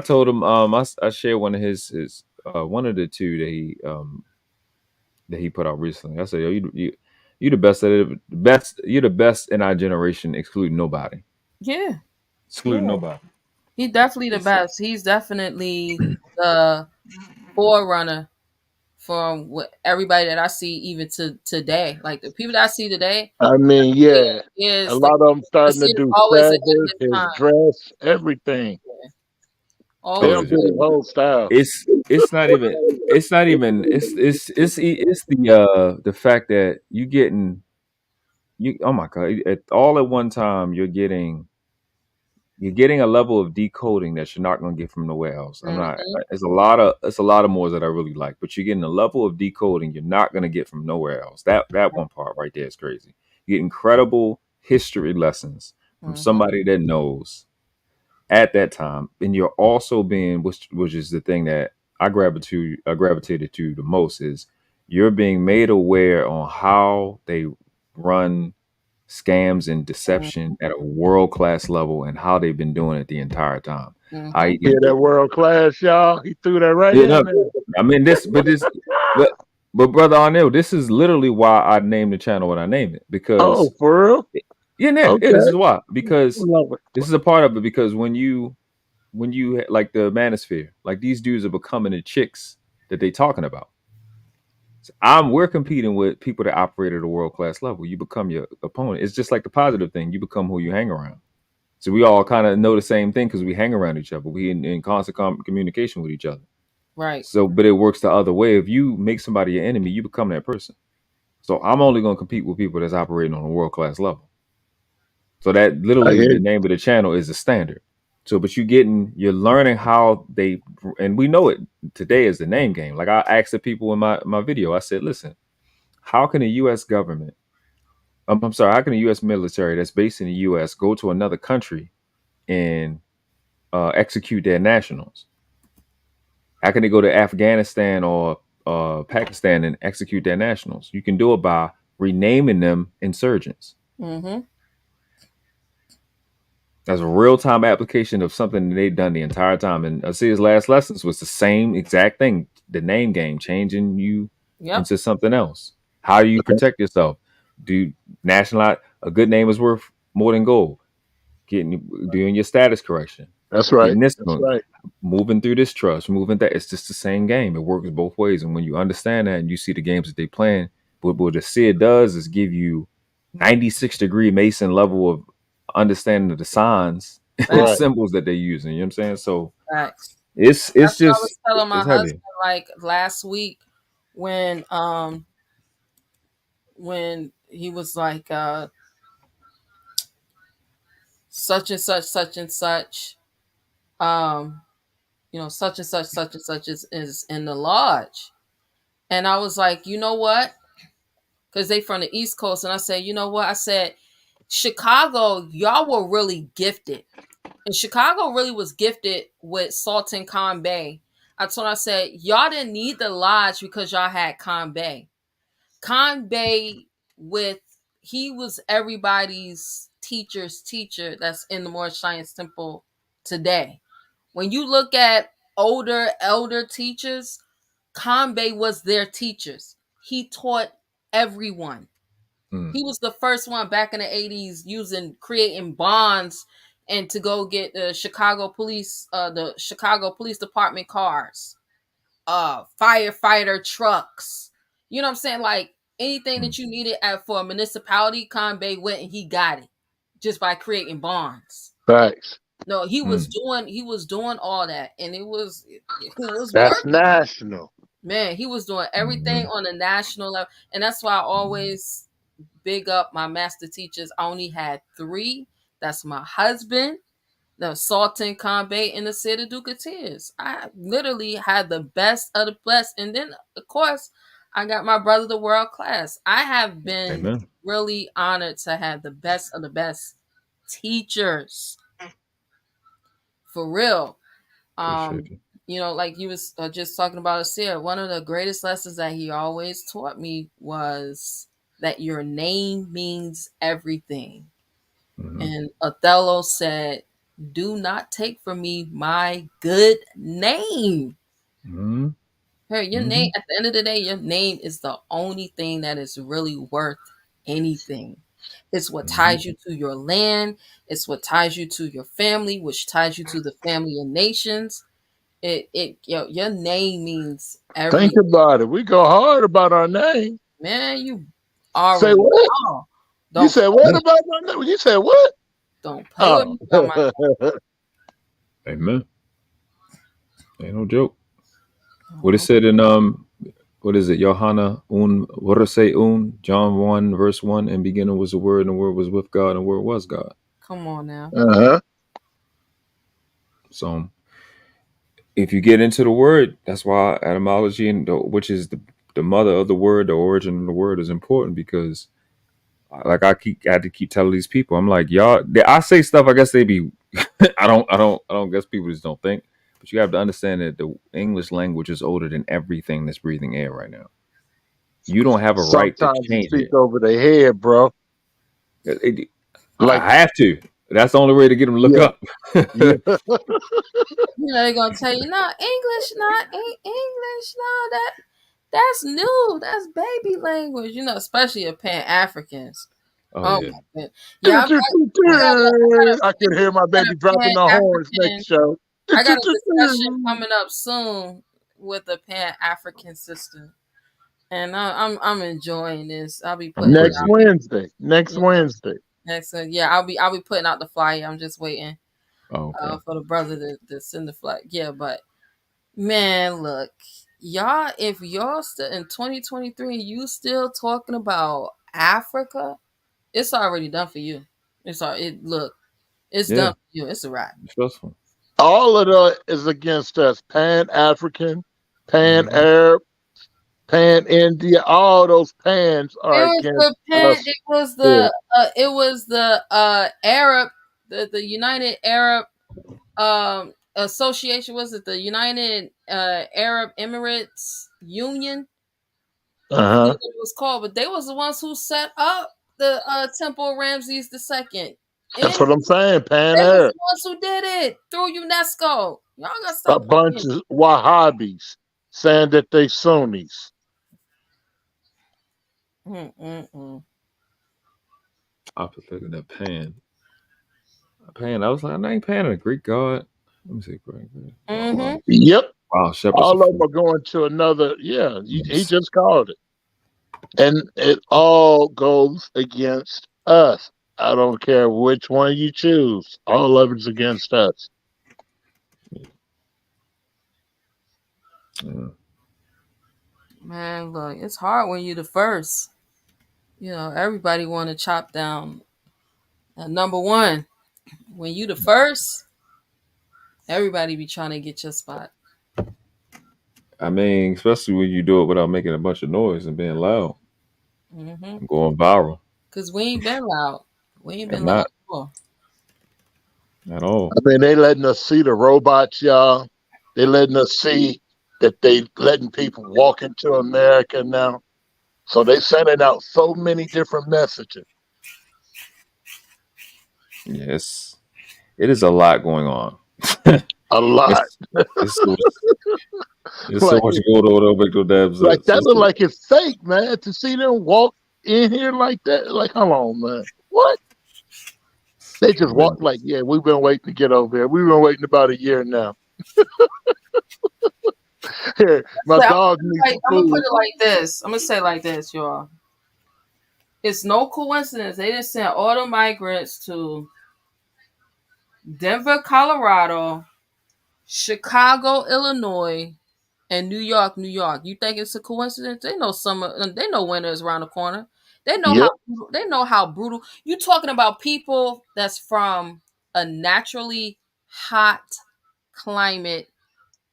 S3: told him. I shared one of his one of the two that he put out recently. I said, yo, you the best at it. Best. You're the best in our generation, excluding nobody.
S1: Yeah,
S3: Excluding
S2: yeah.
S3: nobody.
S1: he's definitely the best. He's definitely the forerunner for what everybody that I see even to today. Like the people that I see today,
S2: I mean,
S1: yeah,
S2: yeah. A
S1: is
S2: lot of them starting to
S1: Sid is
S2: do
S1: always ahead of
S2: feathers,
S1: his
S2: his
S1: time.
S2: dress, everything. They
S3: Oh,
S1: Always
S2: don't
S3: is it?
S2: do his whole style.
S3: It's not even. It's not even. It's the fact that you getting you. Oh my god! All at one time, you're getting a level of decoding that you're not going to get from nowhere else. I'm not.
S1: Mhm.
S3: It's a lot of more that I really like, but you're getting a level of decoding you're not going to get from nowhere else. That one part right there is crazy. You get incredible history lessons from
S1: Mhm.
S3: somebody that knows at that time, and you're also being, which is the thing that I gravitated to the most, is you're being made aware on how they run scams and deception at a world class level and how they've been doing it the entire time.
S1: Mhm.
S3: I
S2: Hear that world class, y'all? He threw that right
S3: you
S2: in
S3: know,
S2: there.
S3: I mean but but brother Arnell, this is literally why I named the channel what I named it,
S2: Oh,
S3: because
S2: for real?
S3: this
S2: Okay.
S3: is why, because
S2: Love it.
S3: this is a part of it, because when you like the manosphere, like these dudes are becoming the chicks that they talking about. So we're competing with people that operate at a world class level. You become your opponent. It's just like the positive thing. You become who you hang around. So we all kind of know the same thing because we hang around each other. We in constant communication with each other.
S1: Right.
S3: So, but it works the other way. If you make somebody your enemy, you become that person. So I'm only going to compete with people that's operating on a world class level. So that
S2: I
S3: literally
S2: hear
S3: the
S2: you.
S3: name of the channel is the standard. So, but you're learning how they, and we know it today is the name game. Like I asked the people in my video, I said, listen, how can the U.S. government, I'm sorry, how can the U.S. military that's based in the U.S. go to another country and execute their nationals? How can they go to Afghanistan or Pakistan and execute their nationals? You can do it by renaming them insurgents.
S1: Mhm.
S3: That's a real time application of something that they've done the entire time. And Asia's last lessons was the same exact thing. The name game, changing you
S1: Yep.
S3: into something else. How do you protect yourself? Do national a good name is worth more than gold. Doing your status correction,
S2: That's right.
S3: getting this
S2: That's
S3: one,
S2: right.
S3: moving through this trust, moving that. It's just the same game. It works both ways. And when you understand that and you see the games that they playing, what the SID does is give you 96-degree Mason level of understanding of the signs and
S1: Facts.
S2: Right.
S3: symbols that they're using. You know what I'm saying? So
S1: Facts.
S3: it's
S1: That's what I
S3: just
S1: was telling my
S3: it's heavy.
S1: husband like last week when when he was like such and such such and such um such and such is in the lodge. And I was like, you know what? Because they from the East Coast, and I said, you know what? I said, Chicago, y'all were really gifted. And Chicago really was gifted with Sultan Khan Bay. I said, y'all didn't need the lodge because y'all had Khan Bay. Khan Bay with he was everybody's teacher's teacher that's in the Moorish Science Temple today. When you look at older elder teachers, Kanbei was their teachers. He taught everyone.
S3: Mm,
S1: He was the first one back in the 80s creating bonds and to go get the Chicago Police Department cars, firefighter trucks. You know what I'm saying? Like Anything that you needed for a municipality, Conbay went and he got it just by creating bonds.
S2: Facts.
S1: No, he was doing all that, and it was
S2: That's
S1: working.
S2: national.
S1: Man, he was doing everything on a national level, and that's why I always big up my master teachers. I only had 3. That's my husband, the Sultan Conbay, and the City of Ducateers. I literally had the best of the best, and then of course I got my brother, the world class. I have been
S3: Amen.
S1: really honored to have the best of the best teachers, for real.
S3: Appreciate you.
S1: You know, like you was just talking about Asir, one of the greatest lessons that he always taught me was that your name means everything. And Othello said, "Do not take from me my good name." Hey, your name, at the end of the day, your name is the only thing that is really worth anything. It's what ties you to your land. It's what ties you to your family, which ties you to the family and nations. Your name means
S2: Think
S1: everything.
S2: about it. We go hard about our name.
S1: Man, you
S2: Say
S1: already
S2: what?
S1: know.
S2: You said what about my name? You said what?
S1: Don't play with me about my name.
S3: Amen. Ain't no joke. What it said in what is it? Johanna what does it say? John 1 verse 1. In beginning was the Word, and the Word was with God, and the Word was God.
S1: Come on now.
S3: So if you get into the word, that's why etymology, which is the mother of the word, the origin of the word, is important, because like I had to keep telling these people, I'm like, y'all, I say stuff, I guess they be I don't guess people just don't think, but you have to understand that the English language is older than everything that's breathing air right now. You don't have a right to
S2: Sometimes you
S3: change
S2: speak
S3: it.
S2: over their head, bro.
S3: Like, I have to. That's the only way to get them to look up.
S2: Yeah.
S1: You know, they're gonna tell you, no, English, no, that's new. That's baby language. You know, especially of Pan Africans.
S3: Oh yeah.
S1: My God. Yeah,
S2: I can hear my baby dropping the horns next show.
S1: I got a discussion coming up soon with a Pan African sister, and I'm enjoying this. I'll be putting
S2: next Wednesday. Next Wednesday.
S1: I'll be putting out the flyer. I'm just waiting
S3: okay.
S1: for the brother to send the flyer. Yeah, but man, look, y'all, if y'all still in 2023, you still talking about Africa, it's already done for you. It's done for you. It's a wrap.
S3: Stressful.
S2: All of that is against us. Pan-African, Pan-Arab, Pan-India. All those pans are against us.
S1: It was the Arab, the United Arab Association. Was it the United Arab Emirates Union? I forget what it was called, but they was the ones who set up the Temple of Ramses II.
S2: That's what I'm saying.
S1: They was
S2: Pan-Arab.
S1: the ones who did it through UNESCO. Y'all gotta
S2: A
S1: stop
S2: bunch of Wahhabis saying that they Sunnis.
S3: Opposite of that Pan. I was like, I ain't Pan a Greek god. Let me see.
S2: Yep.
S3: Wow,
S2: all of them are going to another. Yeah, he just called it. And it all goes against us. I don't care which one you choose. All of it's against us.
S3: Yeah.
S1: Man, look, it's hard when you're the first. You know, everybody want to chop down number one. When you the first, everybody be trying to get your spot.
S3: I mean, especially when you do it without making a bunch of noise and being loud, going viral.
S1: Because we ain't been loud. We ain't been loud before.
S3: At all.
S2: I mean, they letting us see the robots, y'all. They letting us see that they letting people walk into America now. So they sending out so many different messages.
S3: Yes, it is a lot going on.
S2: A lot.
S3: It's so much going on.
S2: Like that look like it's fake, man. To see them walk in here like that, like, hold on, man. What? They just walk like, yeah, we've been waiting to get over here. We've been waiting about a year now. Here, my dog needs
S1: I'm gonna put it like this. I'm gonna say it like this, y'all. It's no coincidence they just sent all the migrants to Denver, Colorado, Chicago, Illinois, and New York, New York. You think it's a coincidence? They know summer. They know winter is around the corner. They know
S2: Yep.
S1: how brutal. You talking about people that's from a naturally hot climate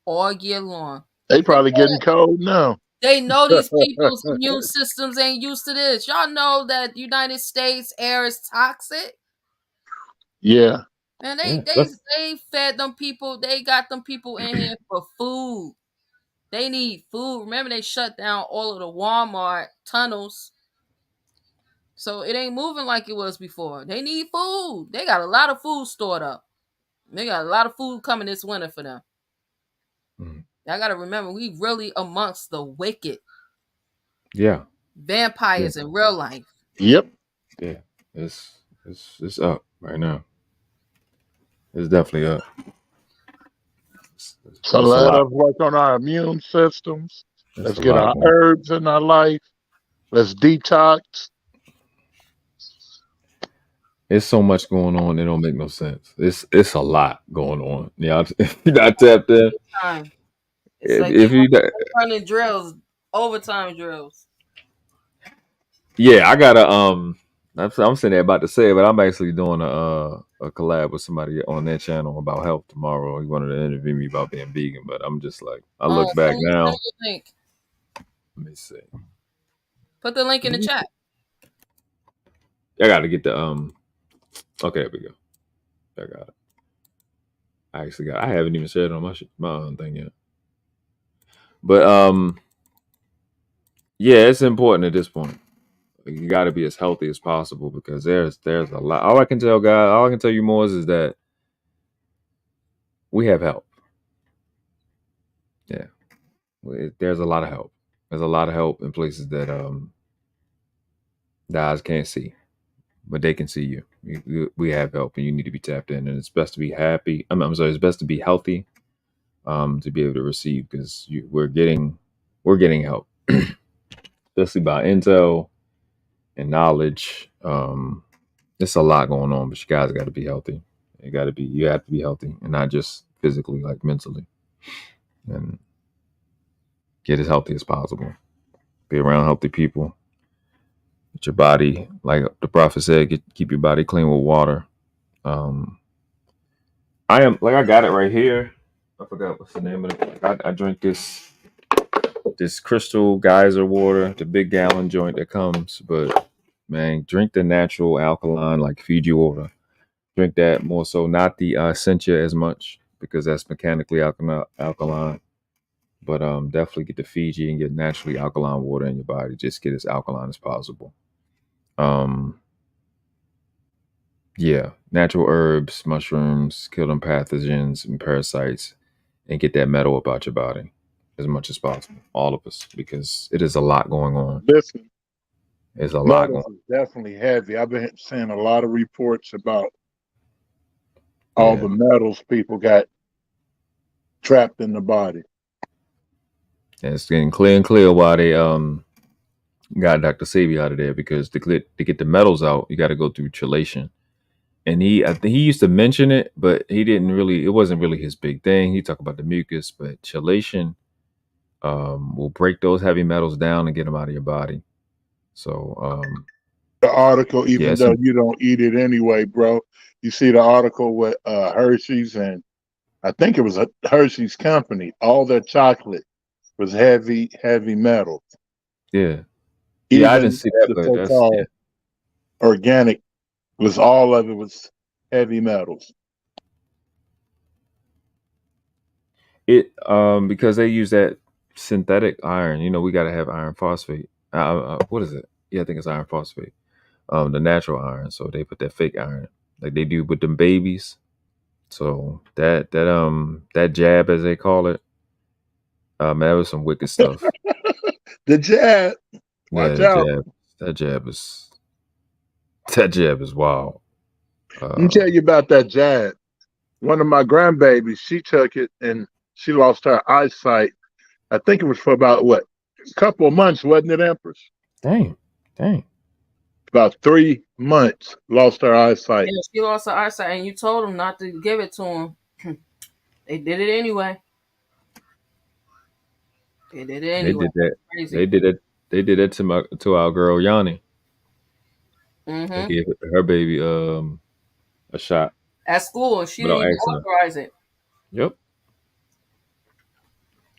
S1: all year long.
S2: They probably getting cold now.
S1: They know these people's immune systems ain't used to this. Y'all know that United States air is toxic.
S2: Yeah.
S1: And
S3: Yeah,
S1: they fed them people. They got them people in here for food. They need food. Remember, they shut down all of the Walmart tunnels. So it ain't moving like it was before. They need food. They got a lot of food stored up. They got a lot of food coming this winter for them.
S3: Mhm.
S1: I got to remember, we really amongst the wicked.
S3: Yeah.
S1: Vampires in real life.
S2: Yep.
S3: Yeah. It's up right now. It's definitely up.
S2: So
S3: It's a
S2: let
S3: lot.
S2: us work on our immune systems.
S3: It's
S2: Let's
S3: a
S2: get
S3: lot
S2: our
S3: going on.
S2: herbs in our life. Let's detox.
S3: It's so much going on. It don't make no sense. It's a lot going on. Yeah, if you're not tapped in,
S1: Time. It's
S3: if,
S1: like
S3: if you,
S1: running drills, overtime drills.
S3: yeah, I gotta I'm sitting there about to say it, but I'm actually doing a collab with somebody on their channel about health tomorrow. He wanted to interview me about being vegan, but I'm just like, I look back now.
S1: Send me the link.
S3: Let me see.
S1: Put the link in the chat.
S3: I got to get the Okay, there we go. I got it. I haven't even shared it on my own thing yet. But yeah, it's important at this point. You got to be as healthy as possible because there's a lot. All I can tell you, Moors, is that we have help. Yeah, there's a lot of help. There's a lot of help in places that the eyes can't see, but they can see you. We have help, and you need to be tapped in. And it's best to be happy. I'm sorry. It's best to be healthy, to be able to receive because we're getting help, especially by intel and knowledge. There's a lot going on, but you guys got to be healthy. You have to be healthy, and not just physically, like mentally, and get as healthy as possible. Be around healthy people. Get your body, like the prophet said, keep your body clean with water. I got it right here. I forgot what's the name of it. I drink this crystal geyser water, the big gallon joint that comes. But man, drink the natural alkaline like Fiji water. Drink that more so, not the Essentia as much because that's mechanically alkaline. But definitely get the Fiji and get naturally alkaline water in your body. Just get as alkaline as possible. Yeah, natural herbs, mushrooms, kill them pathogens and parasites, and get that metal about your body as much as possible. All of us, because it is a lot going on.
S2: Listen,
S3: There's a lot going
S2: metals is definitely heavy. I've been seeing a lot of reports about
S3: on.
S2: all
S3: Yeah.
S2: the metals people got trapped in the body.
S3: And it's getting clear why they got Dr. Sebi out of there, because to get the metals out, you got to go through chelation. And I think he used to mention it, but it wasn't really his big thing. He talked about the mucus, but chelation will break those heavy metals down and get them out of your body. So
S2: The article, even though you don't eat it anyway, bro, you see the article with Hershey's, and I think it was a Hershey's company. All their chocolate was heavy metal.
S3: Yeah.
S2: Even
S3: I didn't see that,
S2: the
S3: but
S2: so-called organic all of it was heavy metals.
S3: It because they use that synthetic iron. You know, we got to have iron phosphate. What is it? Yeah, I think it's iron phosphate. The natural iron. So they put that fake iron, like they do with them babies. So that jab, as they call it, that was some wicked stuff.
S2: The jab. Watch out.
S3: That jab is wild.
S2: Let me tell you about that jab. One of my grandbabies, she took it and she lost her eyesight. I think it was for about a couple of months, wasn't it, Empress?
S3: Dang.
S2: about 3 months, lost her eyesight.
S1: Yeah, she lost her eyesight, and you told them not to give it to him. They did it anyway. They did it
S3: They
S1: anyway.
S3: did that. They
S1: Crazy.
S3: did it. They did that to our girl Yanni. They
S1: Mm-hmm.
S3: gave her baby a shot
S1: At school, and she didn't
S3: without
S1: even
S3: asking her.
S1: authorize it.
S3: Yep.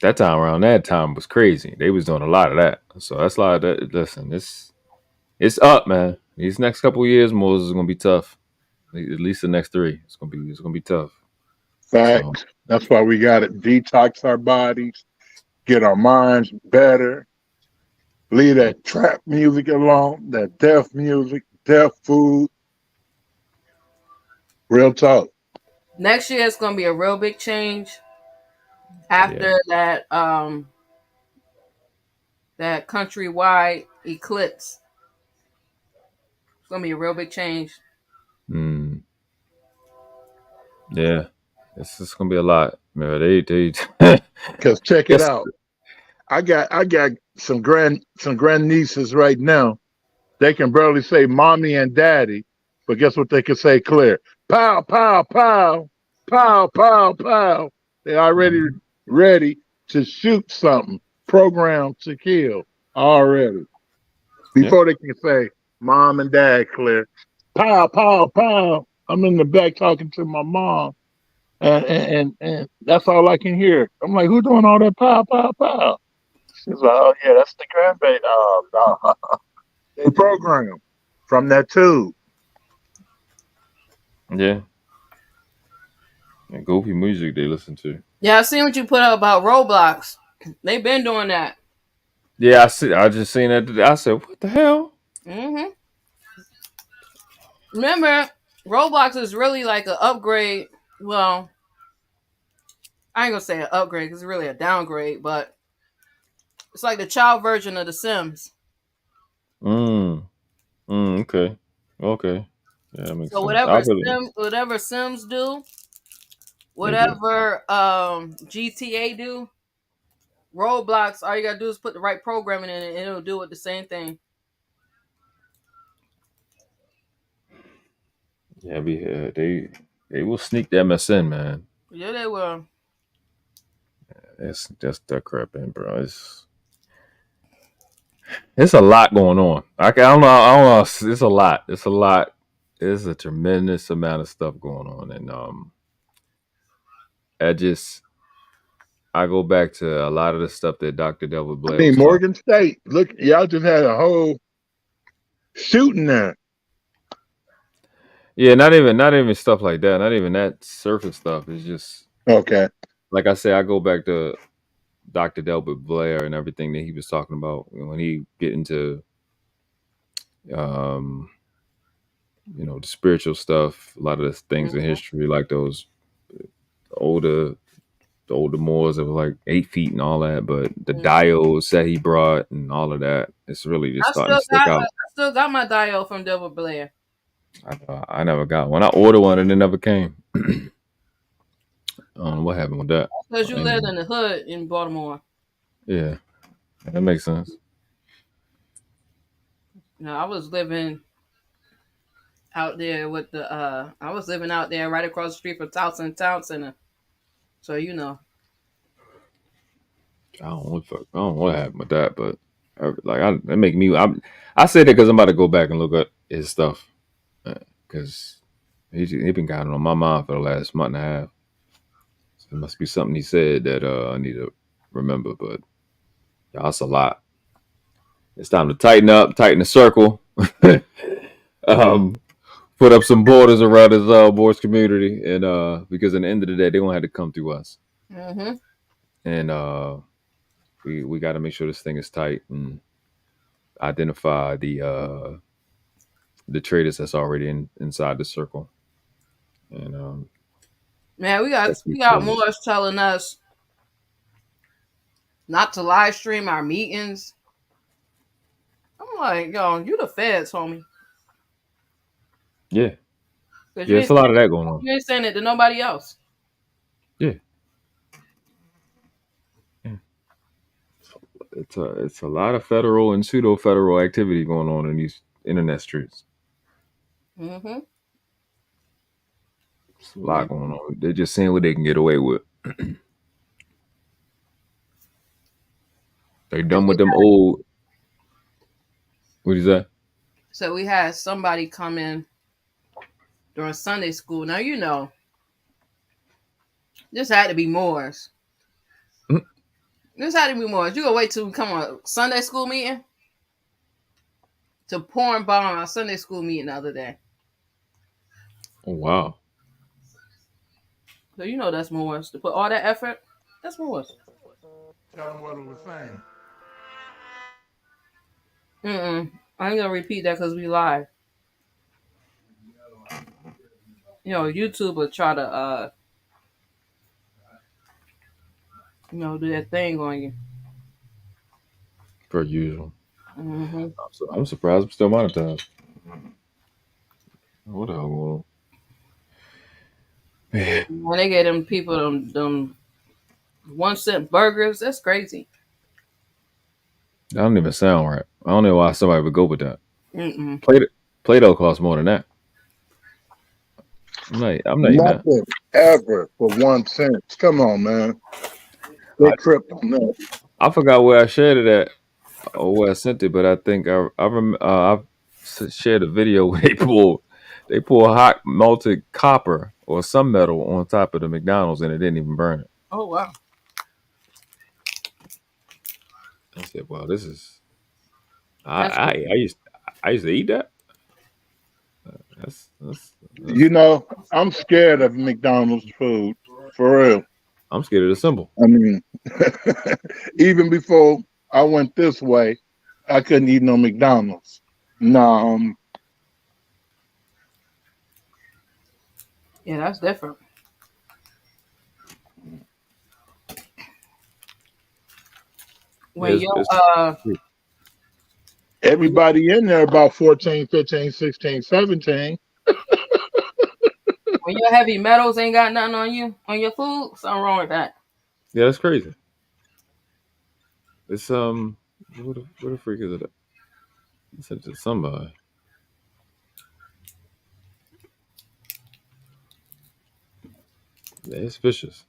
S3: That time around that time was crazy. They was doing a lot of that. So that's a lot of that. Listen, it's up, man. These next couple of years, Moses is gonna be tough. At least the next 3. It's gonna be tough. So
S2: Facts. That's why we got to detox our bodies, get our minds better, leave that trap music alone, that deaf music, deaf food. Real talk.
S1: Next year it's gonna be a real big change
S3: yeah.
S1: after that countrywide eclipse. It's gonna be a real big change.
S3: Mm, yeah. It's gonna be a lot. Man, they
S2: Cause check it
S3: yes.
S2: out. I got some grand nieces right now. They can barely say mommy and daddy, but guess what they can say clear? Pow, pow, pow, pow, pow, pow. They already
S3: Mhm.
S2: ready to shoot something, programmed to kill already.
S3: Yeah.
S2: Before they can say mom and dad clear. Pow, pow, pow. I'm in the back talking to my mom. And that's all I can hear. I'm like, who doing all that pow, pow, pow? She's like, oh yeah, that's the grandbaby. Oh no. They program from that tube.
S3: Yeah. And goofy music they listen to.
S1: Yeah, I seen what you put up about Roblox. They've been doing that.
S3: Yeah, I see. I just seen that today. I said, "What the hell?"
S1: Mm-hmm. Remember, Roblox is really like an upgrade. Well, I ain't gonna say an upgrade because it's really a downgrade, but it's like the child version of The Sims.
S3: Mm. Okay. Okay. Yeah, that makes
S1: So
S3: sense. I really
S1: whatever Sims do,
S3: they do.
S1: whatever GTA do, Roblox, all you gotta do is put the right programming in it, and it'll do it the same thing.
S3: Yeah, they will sneak the MS in, man.
S1: Yeah, they will.
S3: It's just that crap in, bro. It's a lot going on. I don't know. I don't know. It's a lot. It's a lot. There's a tremendous amount of stuff going on, and I just I go back to a lot of the stuff that Dr. Delbert
S2: I
S3: Blair
S2: mean,
S3: was talking.
S2: Morgan State. Look, y'all just had a whole shooting there.
S3: Yeah, not even stuff like that. Not even that surface stuff. It's just
S2: Okay.
S3: like I say. I go back to Dr. Delbert Blair and everything that he was talking about when he get into um, the spiritual stuff. A lot of the things in
S1: Mm-hmm.
S3: history, like those older the older Moors that were like 8 feet and all that, but the
S1: Mm-hmm.
S3: diodes that he brought and all of that, it's really just starting to stick out.
S1: I still got my dial from Devil Blair
S3: I never got one. I ordered one and it never came. I don't know what happened with that.
S1: because you lived
S3: Anyway,
S1: in the hood in Baltimore.
S3: yeah, that makes sense.
S1: I was living out there with the I was living out there right across the street from Towson Town Center. So
S3: I don't know what happened with that, but that make me. I say that because I'm about to go back and look at his stuff because he been got it on my mind for the last month and a half. So it must be something he said that I need to remember, but yeah, that's a lot. It's time to tighten up, tighten the circle, um, put up some borders around his boards community, and because at the end of the day, they gonna have to come through us,
S1: mm-hmm.
S3: and we got to make sure this thing is tight and identify the traders that's already inside the circle, and
S1: Man,
S3: that's
S1: we
S3: the
S1: got
S3: business.
S1: Moors telling us not to live stream our meetings. I'm like, yo, you the feds, homie.
S3: Yeah,
S1: Because
S3: yeah, it's a lot of that going on.
S1: you ain't saying it to nobody else.
S3: Yeah, yeah. It's a lot of federal and pseudo federal activity going on in internet streets.
S1: Mm-hmm.
S3: It's a lot going on. They're just seeing what they can get away with. They done with them old. What is that?
S1: So we had somebody come in during Sunday school. Now you know this had to be Moors.
S3: Mhm.
S1: This had to be Moors. You gonna wait till we come on Sunday school meeting to porn bomb our Sunday school meeting the other day.
S3: Oh wow.
S1: So you know that's Moors to put all that effort. That's Moors.
S2: Tell them what it was saying.
S1: I ain't gonna repeat that because we live. You know, YouTube will try to do that thing on you.
S3: Per usual.
S1: Mm-hmm.
S3: I'm surprised I'm still monetized. What the hell going on? Man,
S1: When they get them people them 1 cent burgers, that's crazy.
S3: that don't even sound right. I don't know why somebody would go with that.
S1: Mm-mm.
S3: Play-Doh costs more than that. I'm not eating that.
S2: Nothing ever for 1 cent. Come on, man. They tripped on that.
S3: I forgot where I shared it at or where I sent it, but I think I shared a video where they pour hot melted copper or some metal on top of the McDonald's and it didn't even burn it.
S1: Oh wow.
S3: I said, "Wow, this is."
S1: That's
S3: I used to eat that. That's
S2: You know, I'm scared of McDonald's food. For real.
S3: I'm scared of the symbol.
S2: I mean, even before I went this way, I couldn't eat no McDonald's. No,
S1: yeah, that's different. When
S2: everybody in there about 14, 15, 16, 17.
S1: when your heavy metals ain't got nothing on you on your food, something wrong with that.
S3: Yeah, that's crazy. It's what the freak is it? I sent it to somebody. Yeah, it's vicious.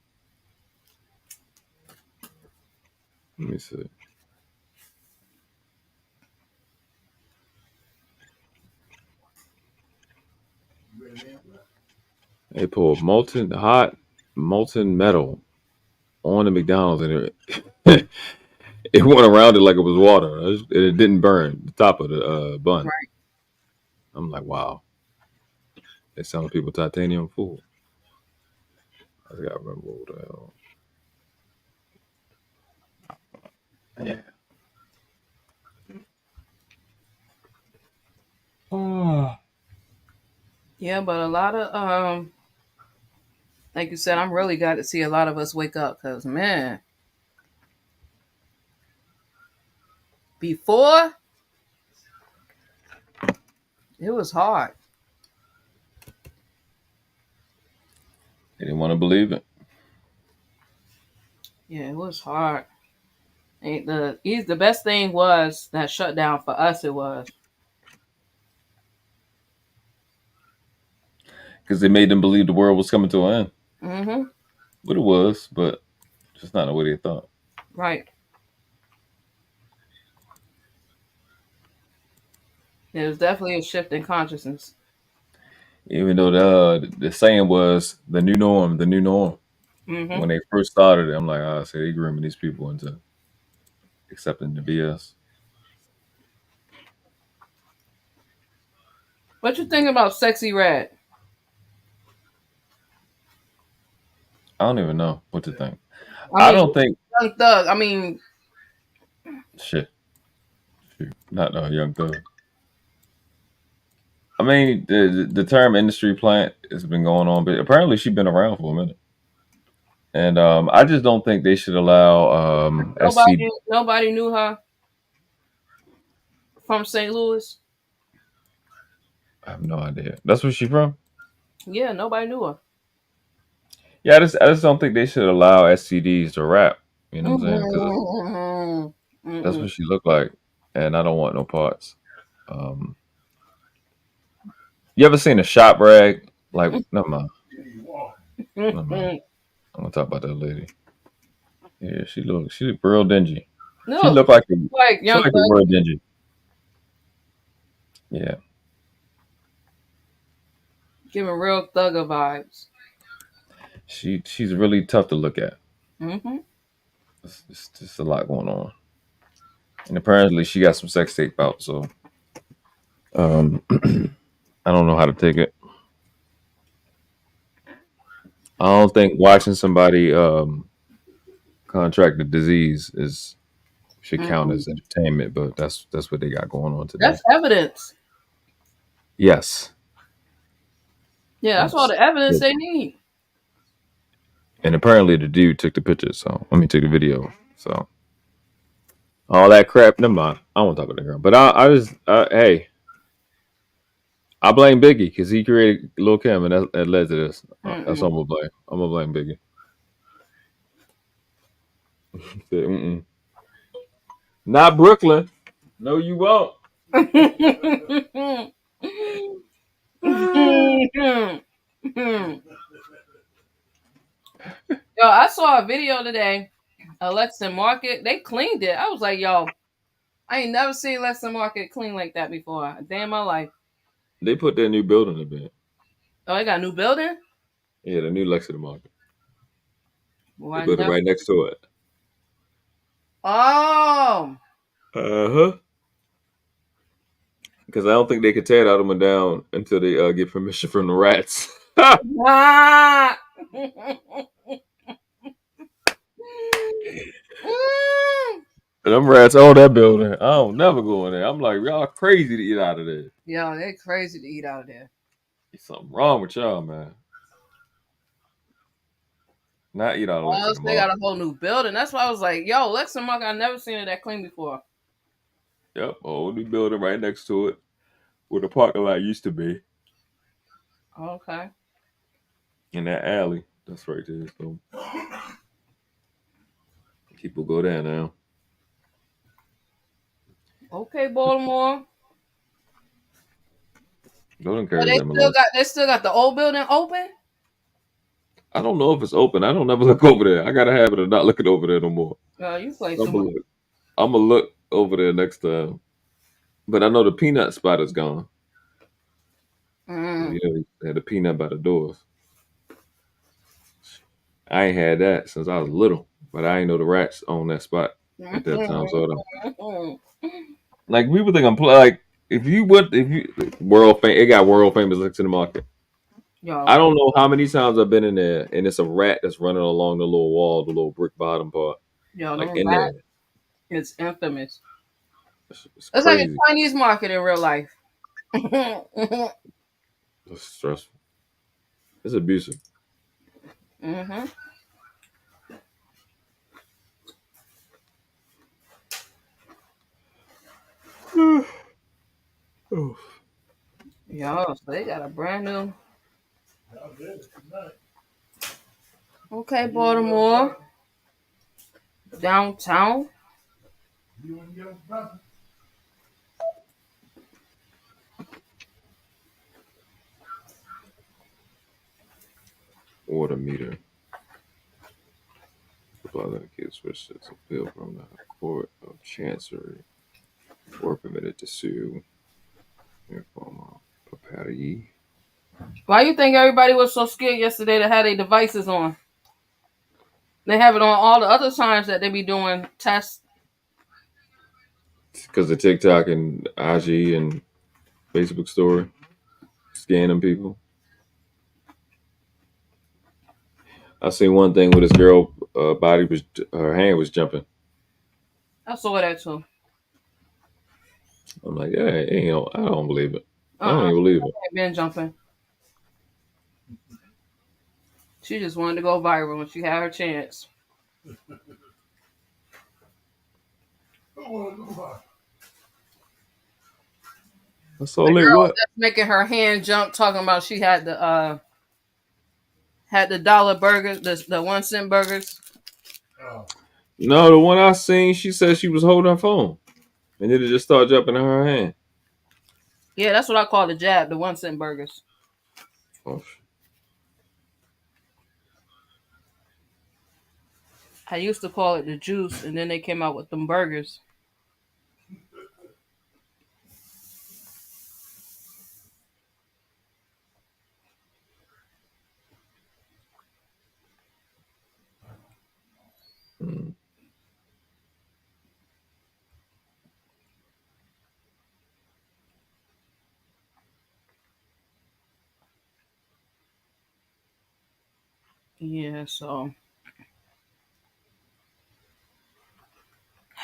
S3: Let me see. They poured hot molten metal on the McDonald's and it went around it like it was water. It didn't burn the top of the bun.
S1: Right.
S3: I'm like, wow. They selling people titanium food. I gotta remember what the hell. Yeah.
S1: Yeah, but a lot of like you said, I'm really glad to see a lot of us wake up because man, before it was hard.
S3: They didn't want to believe it.
S1: Yeah, it was hard. And the best thing was that shutdown for us. It was.
S3: Because they made them believe the world was coming to an end.
S1: Mm-hmm.
S3: But it was, but just not the way they thought.
S1: Right. It was definitely a shift in consciousness.
S3: Even though the saying was the new norm, the new norm.
S1: Mm-hmm.
S3: When they first started it, I'm like, I say they grooming these people into accepting the BS.
S1: What you think about Sexy Red?
S3: I don't even know what to think.
S1: I
S3: I
S1: mean,
S3: don't think
S1: Young Thug. I mean,
S3: shit. Shoot, not no young thug. I mean, the term industry plant has been going on, but apparently she's been around for a minute. And I just don't think they should allow
S1: nobody knew her from St. Louis.
S3: I have no idea. That's where she's from?
S1: Yeah, nobody knew her.
S3: Yeah, I just don't think they should allow STDs to rap. You know what I'm saying? Because that's what she looked like, and I don't want no parts. You ever seen a shop rag? Like, never mind. Never mind. I'm gonna talk about that lady. Yeah, she look real dingy.
S1: No,
S3: She look like
S1: like
S3: she
S1: Young
S3: like a
S1: Thug.
S3: real dingy. Yeah,
S1: Giving real thugger vibes.
S3: she's really tough to look at.
S1: Mm-hmm.
S3: It's just a lot going on, and apparently she got some sex tape out. So, I don't know how to take it. I don't think watching somebody contract the disease is should count as entertainment, but that's what they got going on today.
S1: That's evidence.
S3: Yes,
S1: Yeah, that's all
S3: yes.
S1: the evidence they need.
S3: And apparently the dude took the picture, so took the video. So all that crap, never mind. I don't want to talk about that girl. But I just hey, I blame Biggie because he created Lil Kim and that led to this. That's what I'm gonna blame. I'm gonna blame Biggie. Said, not Brooklyn. No, you won't.
S1: Yo, I saw a video today. Alexa Market, they cleaned it. I was like, yo, I ain't never seen Alexa Market clean like that before. A day in my life.
S3: They put their new building in there.
S1: Oh, they got a new building?
S3: Yeah, the new Lexington Market.
S1: Well,
S3: They built it right next to it.
S1: Oh.
S3: Uh-huh. Because I don't think they could tear that one down until they get permission from the rats.
S1: Ah.
S3: Them rats own that building. I don't never go in there. I'm like, y'all crazy to eat out of there.
S1: Yo, they're crazy to eat out of there.
S3: There's something wrong with y'all, man. Not eat out of Lexington
S1: They
S3: Market.
S1: got a whole new building. That's why I was like, yo, Lexington Market, I've never seen it that clean before.
S3: Yep, a whole new building right next to it where the parking lot used to be.
S1: Okay.
S3: In that alley. That's right there. So people go there now.
S1: Okay, Baltimore.
S3: Don't
S1: But
S3: encourage them.
S1: they still got the old building open?
S3: I don't know if it's open. I don't ever look over there. I got a habit of not looking over there no more.
S1: No, you play
S3: So
S1: too much.
S3: I'm going to look over there next time. But I know the peanut spot is gone.
S1: Mm.
S3: Yeah, they had the peanut by the doors. I ain't had that since I was little. But I ain't know the rats own that spot at that time. So like people think I'm like if you it got world famous Lexington Market.
S1: Yo.
S3: I don't know how many times I've been in there and it's a rat that's running along the little wall, the little brick bottom part.
S1: Yo,
S3: Like
S1: them
S3: in
S1: rats,
S3: there.
S1: it's infamous.
S3: It's
S1: It's like a
S3: crazy.
S1: Chinese market in real life.
S3: It's stressful. It's abusive.
S1: Mm-hmm. Yo, so they got a brand new. Okay, Baltimore. Downtown.
S3: Water meter. Kids switched its appeal from the Court of Chancery or permitted to sue from Papari.
S1: Why you think everybody was so scared yesterday to have their devices on? They have it on all the other times that they be doing tests.
S3: Because of TikTok and IG and Facebook story scanning people. I seen one thing where this girl her hand was jumping.
S1: I saw that too.
S3: I'm like, yeah, I don't believe it. I don't even believe it.
S1: Been jumping. She just wanted to go viral when she had her chance.
S3: So late what?
S1: That's making her hand jump, talking about she had the dollar burgers, the 1 cent burgers.
S3: No, the one I seen, she said she was holding her phone, and then it just started jumping in her hand.
S1: Yeah, that's what I call the jab, the 1-cent burgers.
S3: Oh,
S1: I used to call it the juice, and then they came out with them burgers.
S3: mm.
S1: Yeah, so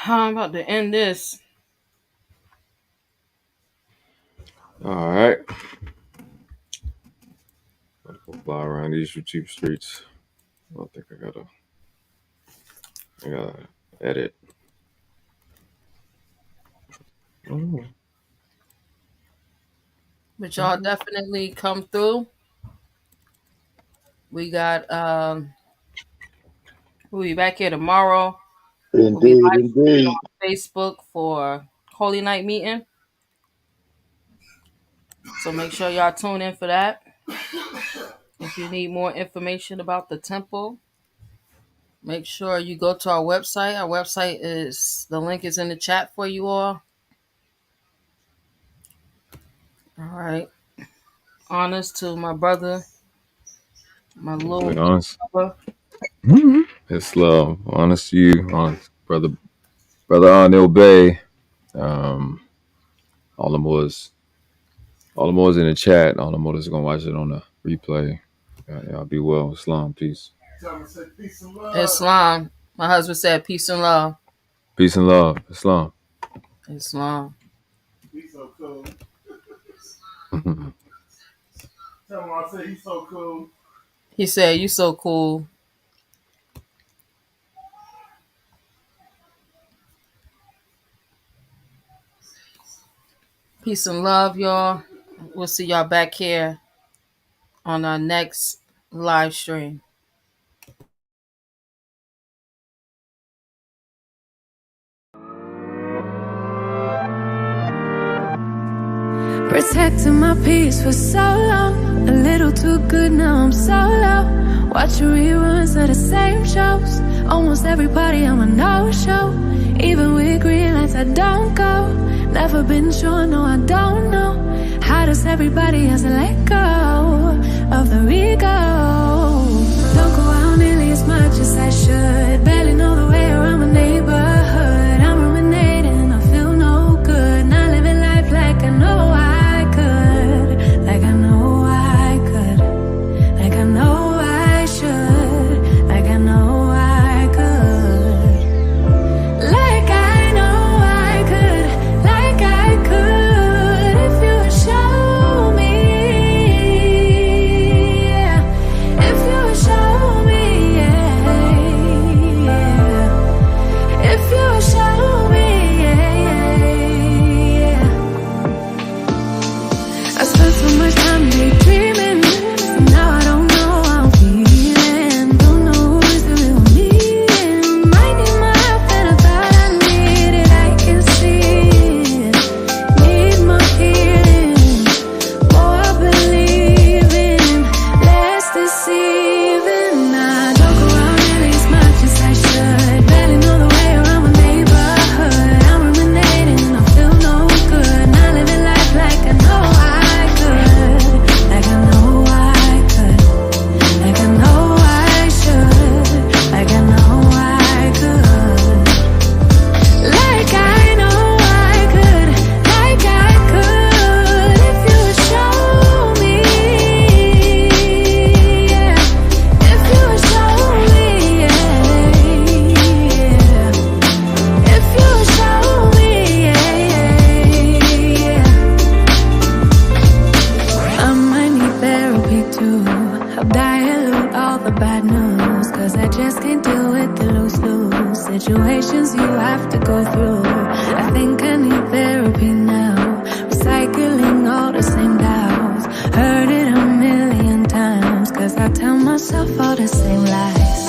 S1: I'm about to end this.
S3: All right. I'll go fly around these cheap streets. I don't think I gotta edit. Oh.
S1: But y'all definitely come through. We got we'll be back here tomorrow. We'll be
S2: Indeed,
S1: live streaming
S2: indeed.
S1: on Facebook for Holy Night meeting. So make sure y'all tune in for that. If you need more information about the temple, make sure you go to our website. Our website the link is in the chat for you all. All right. Honors to my brother, my little
S3: Wait, honest.
S1: brother.
S3: It's love. Honest to you, honest brother Arnil Bay. All the more is in the chat. All the more is gonna watch it on the replay. Y'all be well. Islam, peace.
S1: Islam. My husband said peace and love.
S3: Peace and love. Islam.
S1: Islam.
S2: He's so cool. Tell him I said he's so cool.
S1: He said, you so cool. Peace and love, y'all. We'll see y'all back here on our next live stream.
S4: Protecting my peace for so long, a little too good, now I'm so low. Watching reruns of the same shows, almost everybody on a no-show. Even with green lights I don't go, never been sure, no I don't know. How does everybody else let go of the ego? Don't go out nearly as much as I should, barely know the way around my neighborhood. I'm ruminating, I feel no good, not living life like I know I could, like I know I could, like I know I should, like I know I could, like I know I could, like I could, if you would show me, yeah. If you would show me, yeah, yeah. If you would show me, yeah. I spent so much time daydreaming, so now I don't know how I'm feeling. Don't know who's the real me. Might need my help and I thought I needed. I can see it. Need more healing, more believing, less deceiving. I don't go out nearly as much as I should, barely know the way around my neighborhood. I'm ruminating, I feel no good, not living life like I know I could, like I know I could, like I know I should, like I know I could, like I know I could, like I could, if you would show me, yeah. If you would show me, yeah. If you would show me, yeah. I might need therapy too. Help dilute all the bad news, 'cause I just can't deal with the lose-lose situations you have to go through. I think I need therapy now, recycling all the same doubts. Heard it a million times, 'cause I tell myself all the same lies.